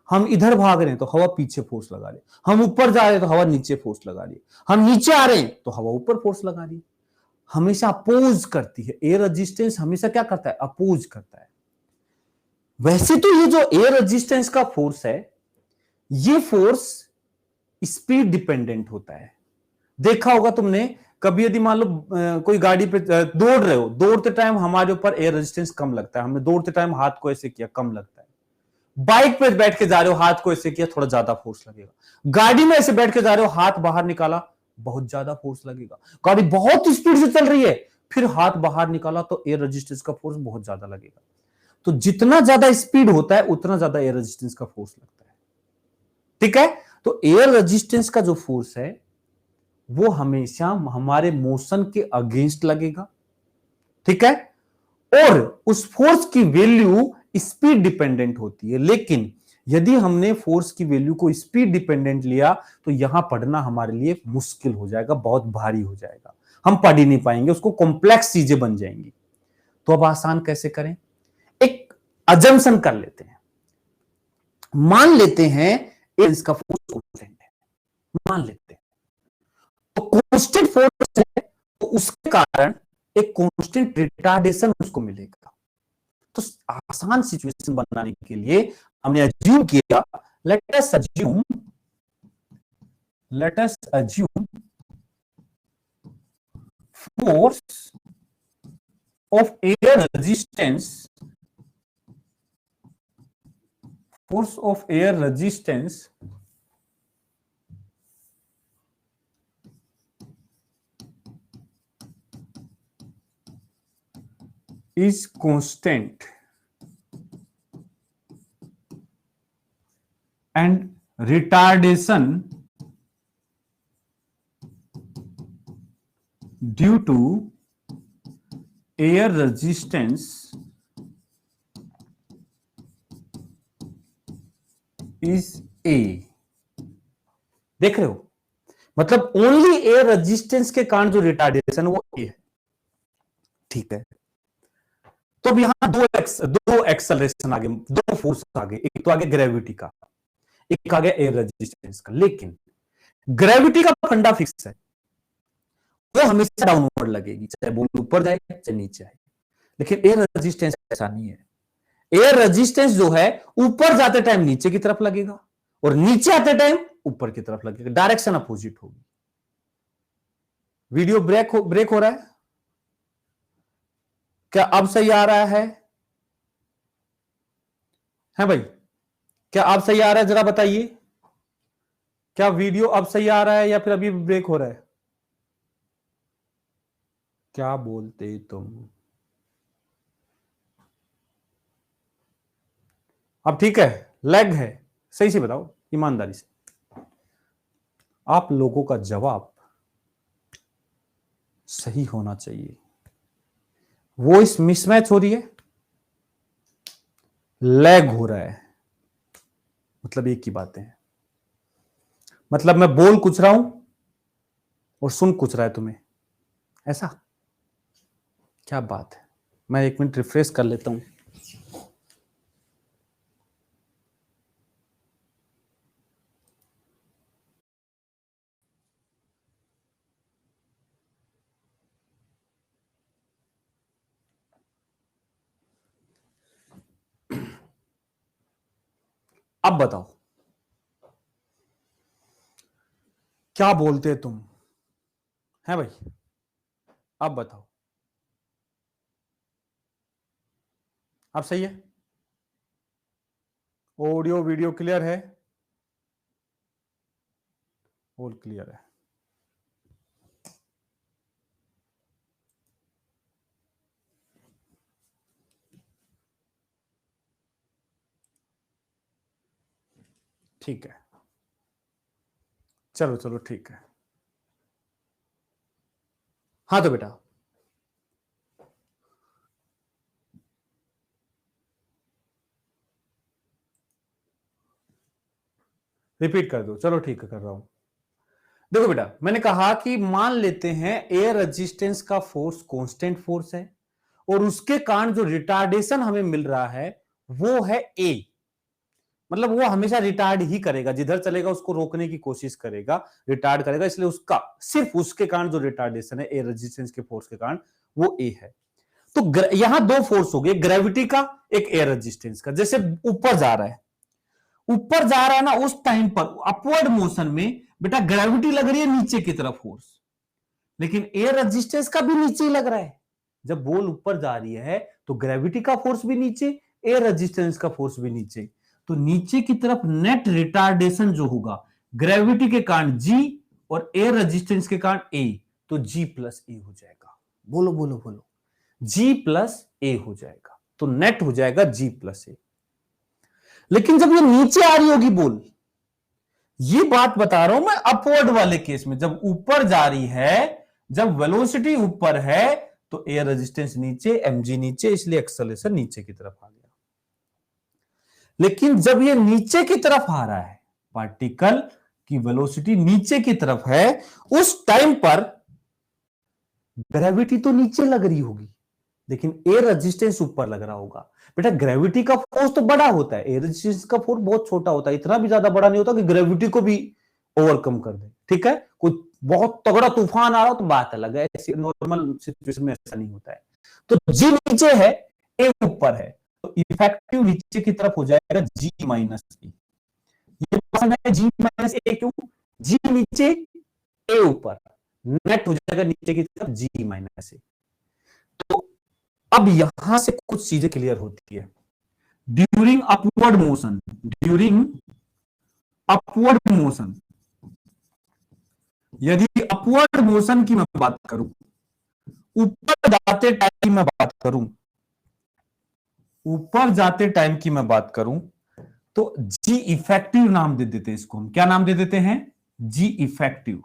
हम इधर भाग रहे हैं तो हवा पीछे फोर्स लगा रही है, हम ऊपर जा रहे हैं तो हवा नीचे फोर्स लगा रही है, हम नीचे आ रहे हैं तो हवा ऊपर फोर्स लगा रही है, हमेशा अपोज करती है। एयर रेजिस्टेंस हमेशा क्या करता है? अपोज करता है। वैसे तो ये जो एयर रेजिस्टेंस का फोर्स है, ये फोर्स स्पीड डिपेंडेंट होता है। देखा होगा तुमने कभी, यदि मान लो कोई गाड़ी पे दौड़ रहे हो, दौड़ते टाइम हमारे ऊपर एयर रेजिस्टेंस कम लगता है, हमने दौड़ते टाइम हाथ को ऐसे किया, कम लगता है। बाइक पे बैठ के जा रहे हो, हाथ को ऐसे किया, थोड़ा ज्यादा फोर्स लगेगा। गाड़ी में ऐसे बैठ के जा रहे हो, हाथ बाहर निकाला, बहुत ज्यादा फोर्स लगेगा। गाड़ी बहुत स्पीड से चल रही है, फिर हाथ बाहर निकाला तो एयर रेजिस्टेंस का फोर्स बहुत ज्यादा लगेगा। तो जितना ज्यादा स्पीड होता है उतना ज्यादा एयर रेजिस्टेंस का फोर्स लगता है। ठीक है? तो एयर रेजिस्टेंस का जो फोर्स है वो हमेशा हमारे मोशन के अगेंस्ट लगेगा। ठीक है? और उस फोर्स की वैल्यू स्पीड डिपेंडेंट होती है। लेकिन यदि हमने फोर्स की वैल्यू को स्पीड डिपेंडेंट लिया तो यहां पढ़ना हमारे लिए मुश्किल हो जाएगा, बहुत भारी हो जाएगा, हम पढ़ ही नहीं पाएंगे, उसको कॉम्प्लेक्स चीजें बन जाएंगी। तो अब आसान कैसे करें? एक अजम्पशन कर लेते हैं, मान लेते हैं इसका फोर्स कांस्टेंट है, मान लेते हैं तो कांस्टेंट फोर्स है, तो उसके कारण एक कांस्टेंट रिटार्डेशन उसको मिलेगा। तो आसान सिचुएशन बनाने के लिए हमने अज्यूम किया, let us assume force of air resistance, force of air resistance is constant and retardation due to air resistance is A। देख रहे हो? मतलब ओनली एयर रेजिस्टेंस के कारण जो रिटार्डेशन वो ए है। ठीक है? तो अब यहां दो एक्सेलरेशन आ गए, दो फोर्स आ गए, एक तो आ गया ग्रेविटी का, एक आ गया एयर रेजिस्टेंस का। लेकिन ग्रेविटी का फंडा फिक्स है, वो हमेशा डाउनवर्ड लगेगी, चाहे बॉल ऊपर जाए चाहे नीचे आए। लेकिन एयर रेजिस्टेंस ऐसा नहीं है। एयर रेजिस्टेंस जो है ऊपर जाते टाइम नीचे की तरफ लगेगा और नीचे आते टाइम ऊपर की तरफ लगेगा, डायरेक्शन अपोजिट होगी। वीडियो ब्रेक हो रहा है क्या? अब सही आ रहा है भाई? क्या अब सही आ रहा है? जरा बताइए, क्या वीडियो अब सही आ रहा है या फिर अभी ब्रेक हो रहा है? क्या बोलते तुम? अब ठीक है? लैग है? सही से बताओ, ईमानदारी से। आप लोगों का जवाब सही होना चाहिए। वो इस मिसमैच हो रही है, लैग हो रहा है, मतलब एक ही बात है। मतलब मैं बोल कुछ रहा हूं और सुन कुछ रहा है तुम्हें, ऐसा? क्या बात है। मैं एक मिनट रिफ्रेश कर लेता हूं। अब बताओ, क्या बोलते तुम? है भाई? अब बताओ, अब सही है? ऑडियो वीडियो क्लियर है? ऑल क्लियर है? ठीक है, चलो चलो ठीक है। हाँ तो बेटा रिपीट कर दो, चलो ठीक है कर रहा हूं। देखो बेटा, मैंने कहा कि मान लेते हैं एयर रेजिस्टेंस का फोर्स कांस्टेंट फोर्स है और उसके कारण जो रिटार्डेशन हमें मिल रहा है वो है ए। मतलब वो हमेशा रिटार्ड ही करेगा, जिधर चलेगा उसको रोकने की कोशिश करेगा, रिटार्ड करेगा, इसलिए उसका सिर्फ उसके कारण जो रिटार्डेशन है एयर रेजिस्टेंस के फोर्स के कारण वो ए है। तो यहां दो फोर्स हो गए, ग्रेविटी का, एक एयर रेजिस्टेंस का। जैसे ऊपर जा रहा है, ऊपर जा रहा है ना, उस टाइम पर अपवर्ड मोशन में बेटा ग्रेविटी लग रही है नीचे की तरफ फोर्स, लेकिन एयर रेजिस्टेंस का भी नीचे ही लग रहा है। जब बॉल ऊपर जा रही है तो ग्रेविटी का फोर्स भी नीचे, एयर रेजिस्टेंस का फोर्स भी नीचे, तो नीचे की तरफ नेट रिटार्डेशन जो होगा ग्रेविटी के कारण जी और एयर रेजिस्टेंस के कारण ए, तो जी प्लस ए हो जाएगा। बोलो बोलो बोलो, जी प्लस ए हो जाएगा, तो नेट हो जाएगा जी प्लस ए। लेकिन जब ये नीचे आ रही होगी बॉल, ये बात बता रहा हूं मैं अपवर्ड वाले केस में, जब ऊपर जा रही है, जब वेलोसिटी ऊपर है तो एयर रेजिस्टेंस नीचे, एमजी नीचे, इसलिए एक्सेलरेशन नीचे की तरफ आ गया। लेकिन जब ये नीचे की तरफ आ रहा है, पार्टिकल की वेलोसिटी नीचे की तरफ है, उस टाइम पर ग्रेविटी तो नीचे लग रही होगी लेकिन एयर रेजिस्टेंस ऊपर लग रहा होगा। बेटा ग्रेविटी का फोर्स तो बड़ा होता है, एयर रेजिस्टेंस का फोर्स बहुत छोटा होता है, इतना भी ज्यादा बड़ा नहीं होता कि ग्रेविटी को भी ओवरकम कर दे। ठीक है, कोई बहुत तगड़ा तूफान आ रहा हो तो बात अलग है, ऐसी नॉर्मल सिचुएशन में ऐसा नहीं होता है। तो जी नीचे है, ए ऊपर है, तो इफेक्टिव नीचे की तरफ हो जाएगा जी माइनस ए। ये है जी माइनस ए क्यों, जी नीचे ए ऊपर, नेट हो जाएगा नीचे की तरफ जी माइनस ए। तो अब यहां से कुछ चीजें क्लियर होती है। During upward motion, during upward motion, यदि अपवर्ड मोशन की मैं बात करूं, ऊपर जाते टाइम की मैं बात करूं, ऊपर जाते टाइम की मैं बात करूं, तो जी इफेक्टिव नाम दे देते हैं इसको। हम क्या नाम दे देते हैं, जी इफेक्टिव।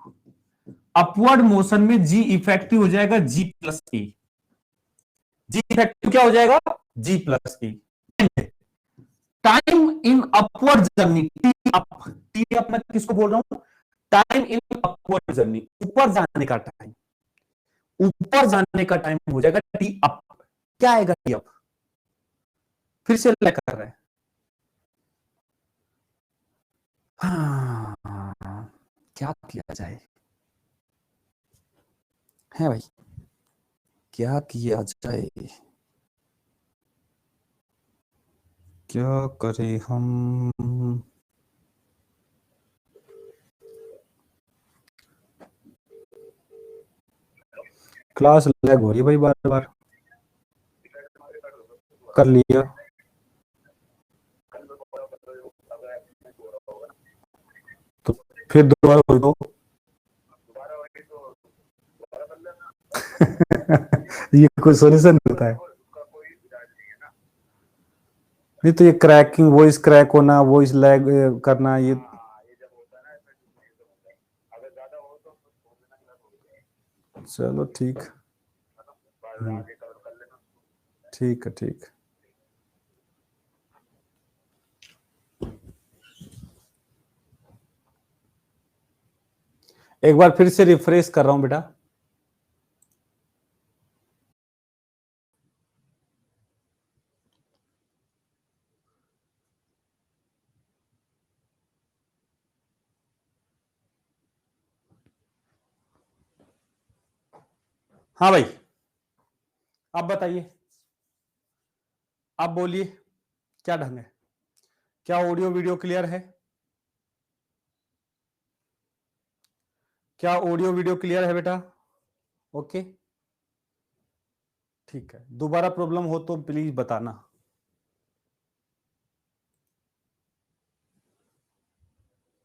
अपवर्ड मोशन में जी इफेक्टिव हो जाएगा G plus A. Ji effective क्या हो जाएगा, G plus A. Time in upward journey, T up मैं किसको बोल रहा हूं, टाइम इन अपवर्ड जर्नी, ऊपर जाने का टाइम, ऊपर जाने का टाइम हो जाएगा टी अप। क्या आएगा टी अप, फिर से कर रहा है। हाँ, क्या किया जाए, है भाई, क्या किया जाए, क्या करें हम। क्लास लैग हो रही है भाई, बार बार। कर लिया, तो फिर दोबारा हो दो। ये कोई सोल्यूशन होता है, नहीं तो ये क्रैकिंग, वॉइस क्रैक होना, वॉइस लैग करना, ये चलो ठीक, ठीक है ठीक। एक बार फिर से रिफ्रेश कर रहा हूं बेटा। हाँ भाई, आप बताइए, आप बोलिए, क्या ढंग है, क्या ऑडियो वीडियो क्लियर है, क्या ऑडियो वीडियो क्लियर है बेटा, ओके ठीक है। दोबारा प्रॉब्लम हो तो प्लीज बताना।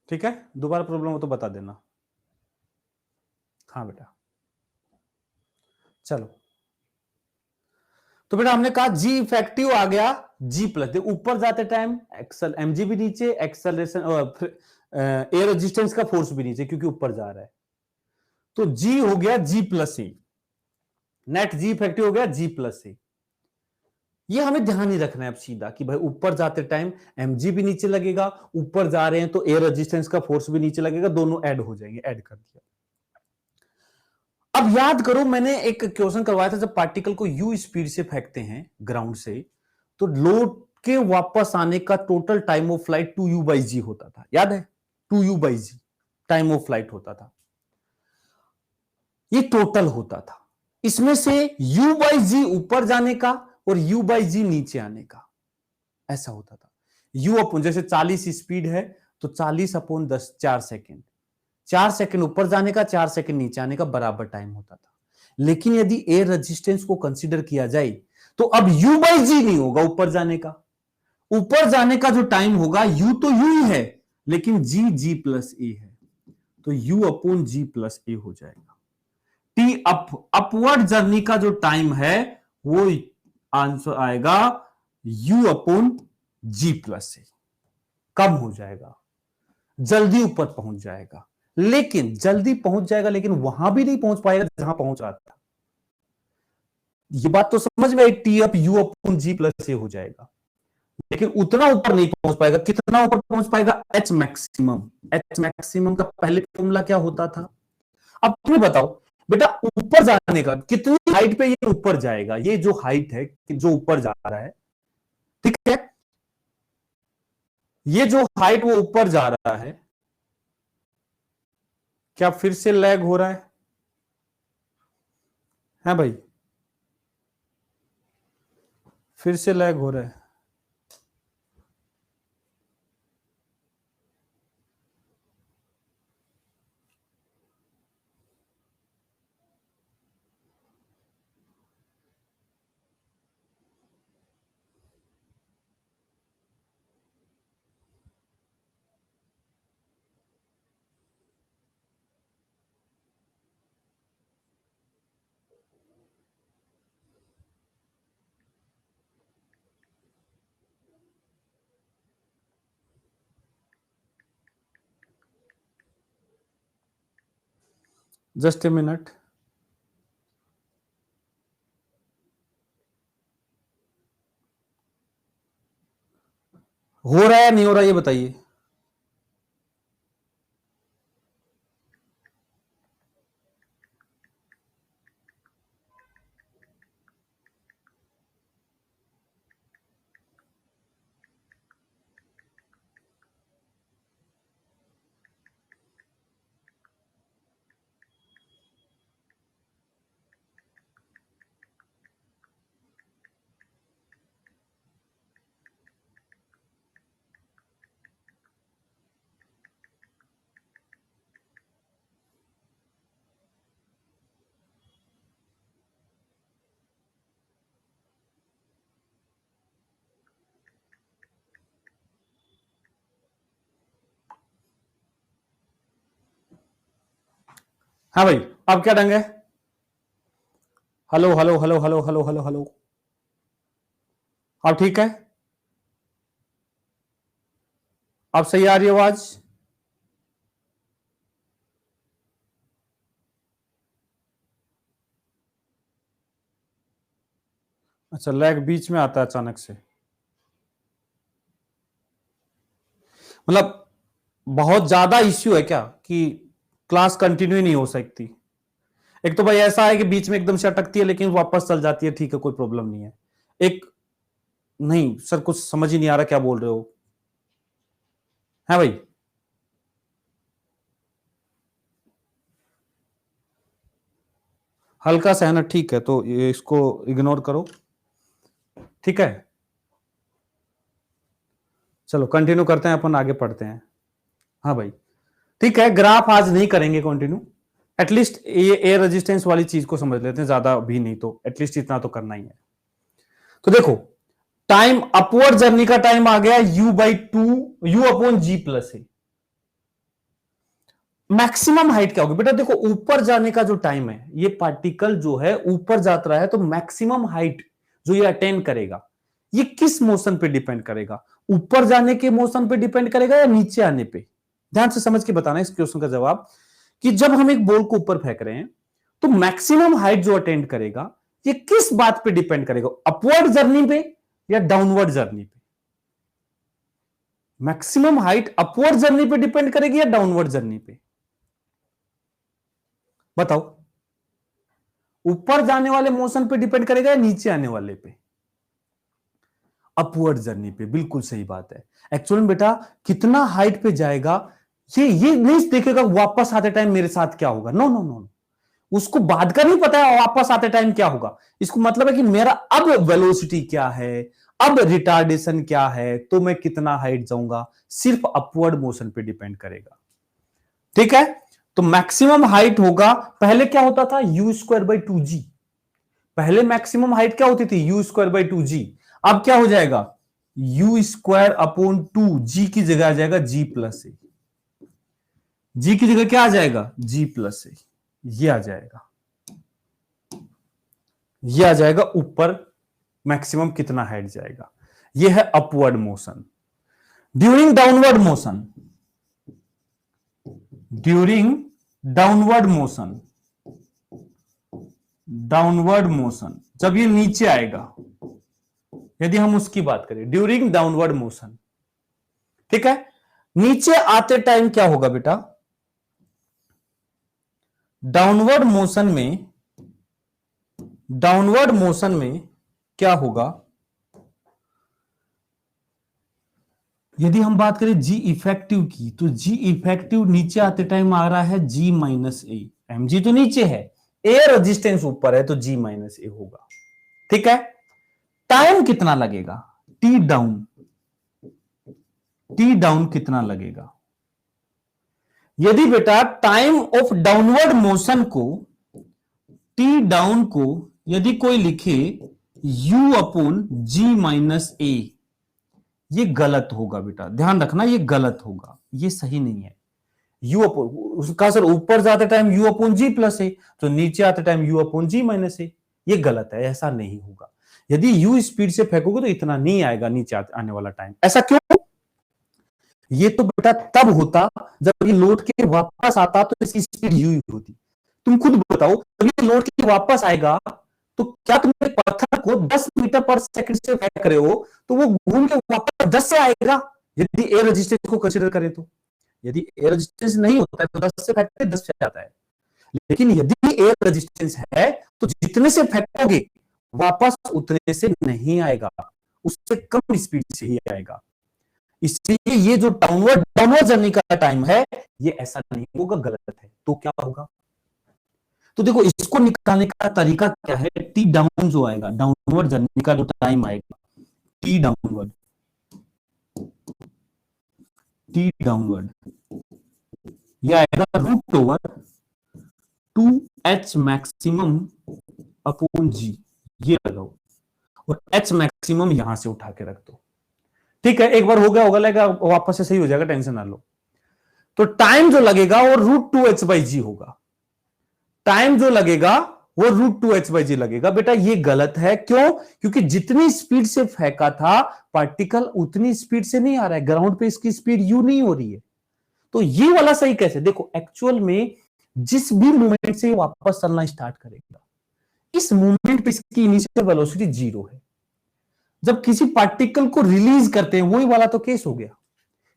ठीक है, दोबारा प्रॉब्लम हो तो बता देना। हाँ बेटा, चलो तो बेटा हमने कहा जी इफेक्टिव आ गया जी प्लस, ऊपर जाते टाइम एक्सल एमजी भी नीचे, एक्सेलरेशन एयर रेजिस्टेंस का फोर्स भी नीचे क्योंकि ऊपर जा रहा है, तो जी हो गया जी प्लस ए, नेट जी इफेक्टिव हो गया जी प्लस ए। ये हमें ध्यान ही रखना है अब सीधा कि भाई ऊपर जाते टाइम एमजी भी नीचे लगेगा, ऊपर जा रहे हैं तो एयर रेजिस्टेंस का फोर्स भी नीचे लगेगा, दोनों ऐड हो जाएंगे, ऐड कर दिया। अब याद करो मैंने एक क्वेश्चन करवाया था, जब पार्टिकल को यू स्पीड से फेंकते हैं ग्राउंड से, तो लोड के वापस आने का total time of flight 2u/g होता था, याद है? 2u/g टाइम ऑफ फ्लाइट होता था, ये टोटल होता था। इसमें से u/g ऊपर जाने का और u/g नीचे आने का, ऐसा होता था। u अपन जैसे 40 स्पीड है तो 40/10 4 सेकेंड, 4 सेकेंड ऊपर जाने का, 4 सेकेंड नीचे आने का बराबर टाइम होता था। लेकिन यदि एयर रेजिस्टेंस को कंसीडर किया जाए तो अब u/g नहीं होगा ऊपर जाने का, ऊपर जाने का जो टाइम होगा u तो u ही है लेकिन g प्लस ए है, तो u/g+a हो जाएगा। टी अपवर्ड जर्नी का जो टाइम है वो आंसर आएगा u/g+a, कम हो जाएगा, जल्दी ऊपर पहुंच जाएगा, लेकिन जल्दी पहुंच जाएगा लेकिन वहां भी नहीं पहुंच पाएगा जहां पहुंच रहा था। ये बात तो समझ में आई, u/g+a हो जाएगा, लेकिन उतना ऊपर नहीं पहुंच पाएगा। कितना ऊपर पहुंच पाएगा? h maximum. h मैक्सिमम का पहले फॉर्मूला क्या होता था? अब तुम्हें बताओ बेटा, ऊपर जाने का कितनी हाइट पे ये ऊपर जाएगा, ये जो हाइट है जो ऊपर जा रहा है, ठीक है, ये जो हाइट वो ऊपर जा रहा है, क्या फिर से लैग हो रहा है भाई? फिर से लैग हो रहा है। Just a minute. हो रहा है नहीं हो रहा ये बताइए। हाँ भाई, अब क्या ढंग है? Hello hello hello hello hello hello hello, अब ठीक है? अब सही आ रही है आवाज? अच्छा, लैग बीच में आता है अचानक से, मतलब बहुत ज्यादा इश्यू है क्या कि क्लास कंटिन्यू नहीं हो सकती? एक तो भाई ऐसा है कि बीच में एकदम से अटकती है लेकिन वापस चल जाती है, ठीक है कोई प्रॉब्लम नहीं है। एक नहीं सर, कुछ समझ ही नहीं आ रहा क्या बोल रहे हो, है भाई? हल्का सा है ना, ठीक है, तो ये इसको इग्नोर करो, ठीक है। चलो कंटिन्यू करते हैं, अपन आगे पढ़ते हैं। हाँ भाई, ठीक है, ग्राफ आज नहीं करेंगे कंटिन्यू, एटलीस्ट ये एयर रेजिस्टेंस वाली चीज को समझ लेते हैं, ज्यादा भी नहीं तो एटलीस्ट इतना तो करना ही है। तो देखो, टाइम अपवर्ड जर्नी का टाइम आ गया u/2 u/g+a। मैक्सिमम हाइट क्या होगी बेटा? देखो ऊपर जाने का जो टाइम है, ये पार्टिकल जो है ऊपर जाता रहा है तो मैक्सिमम हाइट जो ये अटेन करेगा, ये किस मोशन पे डिपेंड करेगा? ऊपर जाने के मोशन पे डिपेंड करेगा या नीचे आने पे? ध्यान से समझ के बताना इस क्वेश्चन का जवाब, कि जब हम एक बॉल को ऊपर फेंक रहे हैं तो मैक्सिमम हाइट जो अटेंड करेगा ये किस बात पे डिपेंड करेगा? अपवर्ड जर्नी पे या डाउनवर्ड जर्नी पे? मैक्सिमम हाइट अपवर्ड जर्नी पे डिपेंड करेगी या डाउनवर्ड जर्नी पे? बताओ, ऊपर जाने वाले मोशन पे डिपेंड करेगा या नीचे आने वाले पे? अपवर्ड जर्नी पे, बिल्कुल सही बात है। एक्चुअली बेटा कितना हाइट पे जाएगा ये नहीं देखेगा वापस आते टाइम मेरे साथ क्या होगा। नो नो नो, उसको बाद का नहीं पता है वापस आते टाइम क्या होगा। इसको मतलब है कि मेरा अब वेलोसिटी क्या है, अब रिटार्डेशन क्या है, तो मैं कितना हाइट जाऊंगा, सिर्फ अपवर्ड मोशन पे डिपेंड करेगा। ठीक है, तो मैक्सिमम हाइट होगा, पहले क्या होता था यू स्क्वायर बाई 2g, पहले मैक्सिमम हाइट क्या होती थी यू स्क्वायर बाई 2g, अब क्या हो जाएगा यू स्क्वायर अपॉन 2g की जगह आ जाएगा g प्लस ए, जी की जगह क्या आ जाएगा g प्लस ए, ये आ जाएगा, ये आ जाएगा ऊपर मैक्सिमम कितना हाइट जाएगा। ये है upward motion. During downward motion, during downward motion, downward motion जब ये नीचे आएगा, यदि हम उसकी बात करें ड्यूरिंग डाउनवर्ड मोशन, ठीक है, नीचे आते टाइम क्या होगा बेटा? डाउनवर्ड मोशन में, डाउनवर्ड मोशन में क्या होगा? यदि हम बात करें जी इफेक्टिव की, तो जी इफेक्टिव नीचे आते टाइम आ रहा है जी माइनस ए, एम जी तो नीचे है, ए रेजिस्टेंस ऊपर है तो जी माइनस ए होगा। ठीक है, टाइम कितना लगेगा? टी डाउन, टी डाउन कितना लगेगा? यदि बेटा टाइम ऑफ डाउनवर्ड मोशन को, टी डाउन को यदि कोई लिखे u अपॉन जी माइनस ए, ये गलत होगा बेटा, ध्यान रखना ये गलत होगा, ये सही नहीं है। u अपॉन उसका सर ऊपर जाते टाइम u अपॉन जी प्लस ए, तो नीचे आते टाइम u अपॉन जी माइनस ए, ये गलत है, ऐसा नहीं होगा। यदि u स्पीड से फेंकोगे तो इतना नहीं आएगा नीचे आने वाला टाइम। ऐसा क्यों? ये तो बेटा तब होता जब ये लौट के वापस आता तो इसकी स्पीड u होती। तुम खुद बताओ, जब ये लौट के वापस आएगा तो क्या तुम एक पत्थर को 10 मीटर पर सेकंड से फेंक रहे हो तो वो घूम के वापस 10 से आएगा, यदि एयर रेजिस्टेंस को कंसीडर करें तो। यदि एयर रेजिस्टेंस नहीं होता है तो 10 से फेंकते 10 से आता है, लेकिन यदि एयर रेजिस्टेंस है तो जितने से फेंकोगे वापस उतने से नहीं आएगा, उससे कम स्पीड से ही आएगा। इसलिए ये जो डाउनवर्ड जर्नी का टाइम है ये ऐसा नहीं होगा, गलत है। तो क्या होगा? तो देखो इसको निकालने का तरीका क्या है, टी डाउन जो आएगा, डाउनवर्ड जर्नी का जो टाइम आएगा, टी डाउनवर्ड, टी डाउनवर्ड ये आएगा root over 2h maximum upon G, ये लगाओ और h मैक्सिमम यहां से उठा के रख दो। ठीक है, एक बार हो गया होगा, लगेगा वापस से सही हो जाएगा, टेंशन ना लो। तो टाइम जो लगेगा वो रूट 2h बाई जी होगा, टाइम जो लगेगा वो रूट 2h बाई जी लगेगा। बेटा ये गलत है, क्यों? क्योंकि जितनी स्पीड से फेंका था पार्टिकल उतनी स्पीड से नहीं आ रहा है, ग्राउंड पे इसकी स्पीड यू नहीं हो रही है, तो ये वाला सही कैसे? देखो एक्चुअल में जिस भी मूवमेंट से वापस चलना स्टार्ट करेगा, इस मूवमेंट पे इसकी इनिशियल वेलोसिटी 0 है। जब किसी पार्टिकल को रिलीज करते हैं, वही वाला तो केस हो गया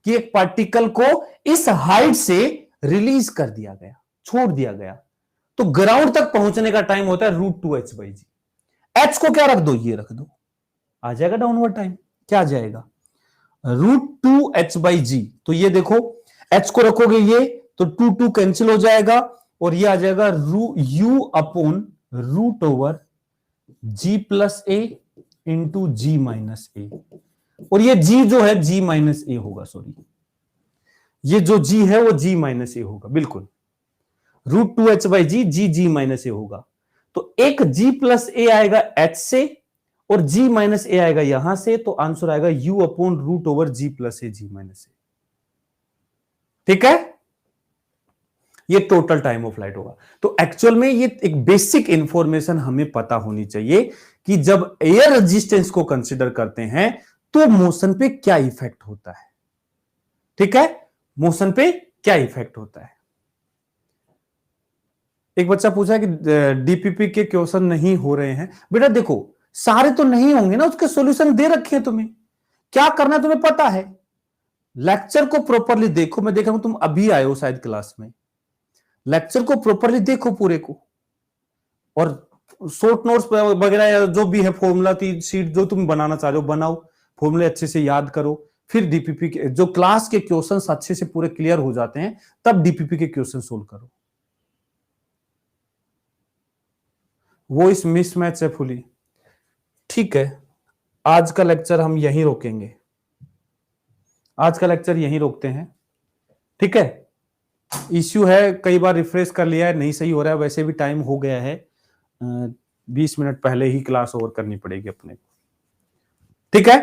कि एक पार्टिकल को इस हाइट से रिलीज कर दिया गया, छोड़ दिया गया, तो ग्राउंड तक पहुंचने का टाइम होता है root 2h by ji. H को क्या रख दो, ये रख दो, आ जाएगा डाउनवर्ड टाइम, क्या आ जाएगा रूट 2h बाई जी। तो ये देखो एच को रखोगे ये तो 2 कैंसिल हो जाएगा और ये आ जाएगा u अपॉन रूट ओवर जी प्लस ए इंटू जी माइनस ए, और ये g जो है g माइनस ए होगा, सॉरी ये जो g है वो g माइनस ए होगा, बिल्कुल root 2h by G, G minus A होगा। तो एक g प्लस ए आएगा h से और g माइनस ए आएगा यहां से, तो आंसर आएगा u upon root over ji plus A G minus ए। ठीक है, ये टोटल टाइम ऑफ फ्लाइट होगा। तो एक्चुअल में ये एक बेसिक इंफॉर्मेशन हमें पता होनी चाहिए कि जब एयर रेजिस्टेंस को कंसीडर करते हैं तो मोशन पे क्या इफेक्ट होता है। ठीक है, मोशन पे क्या इफेक्ट होता है। एक बच्चा पूछा कि डीपीपी के क्वेश्चन नहीं हो रहे हैं। बेटा देखो, सारे तो नहीं होंगे ना, उसके सॉल्यूशन दे रखे हैं तुम्हें, क्या करना है तुम्हें पता है। लेक्चर को प्रॉपरली देखो, मैं देख रहा हूं तुम अभी आए हो शायद क्लास में, लेक्चर को प्रॉपरली देखो पूरे को, और शॉर्ट नोट्स वगैरह या जो भी है फॉर्मूला शीट जो तुम बनाना चाह रहे हो बनाओ, फॉर्मूले अच्छे से याद करो, फिर डीपीपी के जो क्लास के क्वेश्चंस अच्छे से पूरे क्लियर हो जाते हैं तब डीपीपी के क्वेश्चन सोल्व करो। वो इस मिसमैच है फुली। ठीक है, आज का लेक्चर हम यहीं रोकेंगे, आज का लेक्चर यहीं रोकते हैं। ठीक है, इश्यू है, कई बार रिफ्रेश कर लिया है, नहीं सही हो रहा है, वैसे भी टाइम हो गया है, 20 मिनट पहले ही क्लास ओवर करनी पड़ेगी अपने को। ठीक है,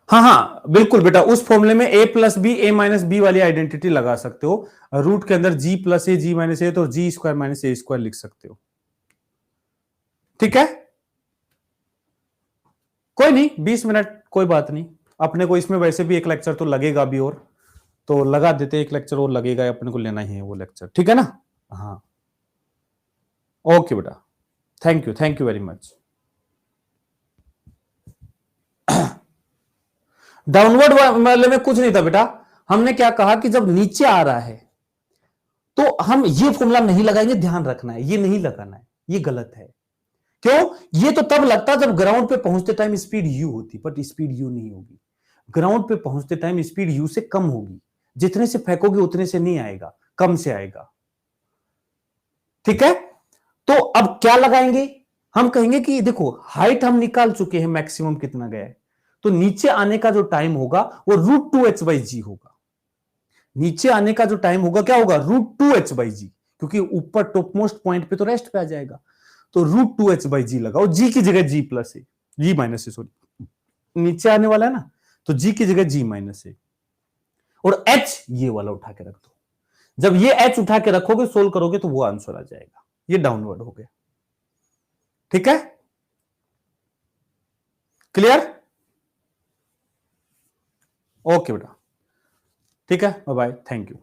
हाँ बिल्कुल बेटा, उस फॉर्मूले में a plus B A minus B वाली आइडेंटिटी लगा सकते हो, रूट के अंदर g plus A G minus A तो G square minus A square लिख सकते हो। ठीक है, कोई नहीं, 20 मिनट कोई बात नहीं, अपने को इसमें वैसे भी एक लेक्चर तो लगेगा भी, और तो लगा देते, एक लेक्चर और लगेगा, अपने को लेना ही है वो लेक्चर। ठीक है ना, हाँ ओके बेटा, thank you very much. Downward वाले में कुछ नहीं था बेटा, हमने क्या कहा कि जब नीचे आ रहा है तो हम ये फॉर्मूला नहीं लगाएंगे, ध्यान रखना है, ये नहीं लगाना है, ये गलत है। क्यों? ये तो तब लगता जब ग्राउंड पे पहुंचते टाइम स्पीड यू होती, बट स्पीड यू नहीं होगी, ग्राउंड पे पहुंचते टाइम स्पीड यू से कम होगी, जितने से फेंकोगे उतने से नहीं आएगा, कम से आएगा। ठीक है, तो अब क्या लगाएंगे, हम कहेंगे कि देखो हाइट हम निकाल चुके हैं, मैक्सिमम कितना गया है, तो नीचे आने का जो टाइम होगा वो √2h/g होगा। नीचे आने का जो टाइम होगा क्या होगा, √2h/g, क्योंकि ऊपर टॉप मोस्ट पॉइंट पे तो रेस्ट पे आ जाएगा, तो √2h/g लगाओ, जी की जगह जी प्लस है, जी माइनस है, सॉरी, नीचे आने वाला है ना, तो जी की जगह जी माइनस है, और एच ये वाला उठा के रख दो। जब ये एच उठा के रखोगे, सोल्व करोगे तो वो आंसर आ जाएगा। ये डाउनवर्ड हो गया। ठीक है, क्लियर, ओके बेटा, ठीक है, बाय बाय, थैंक यू।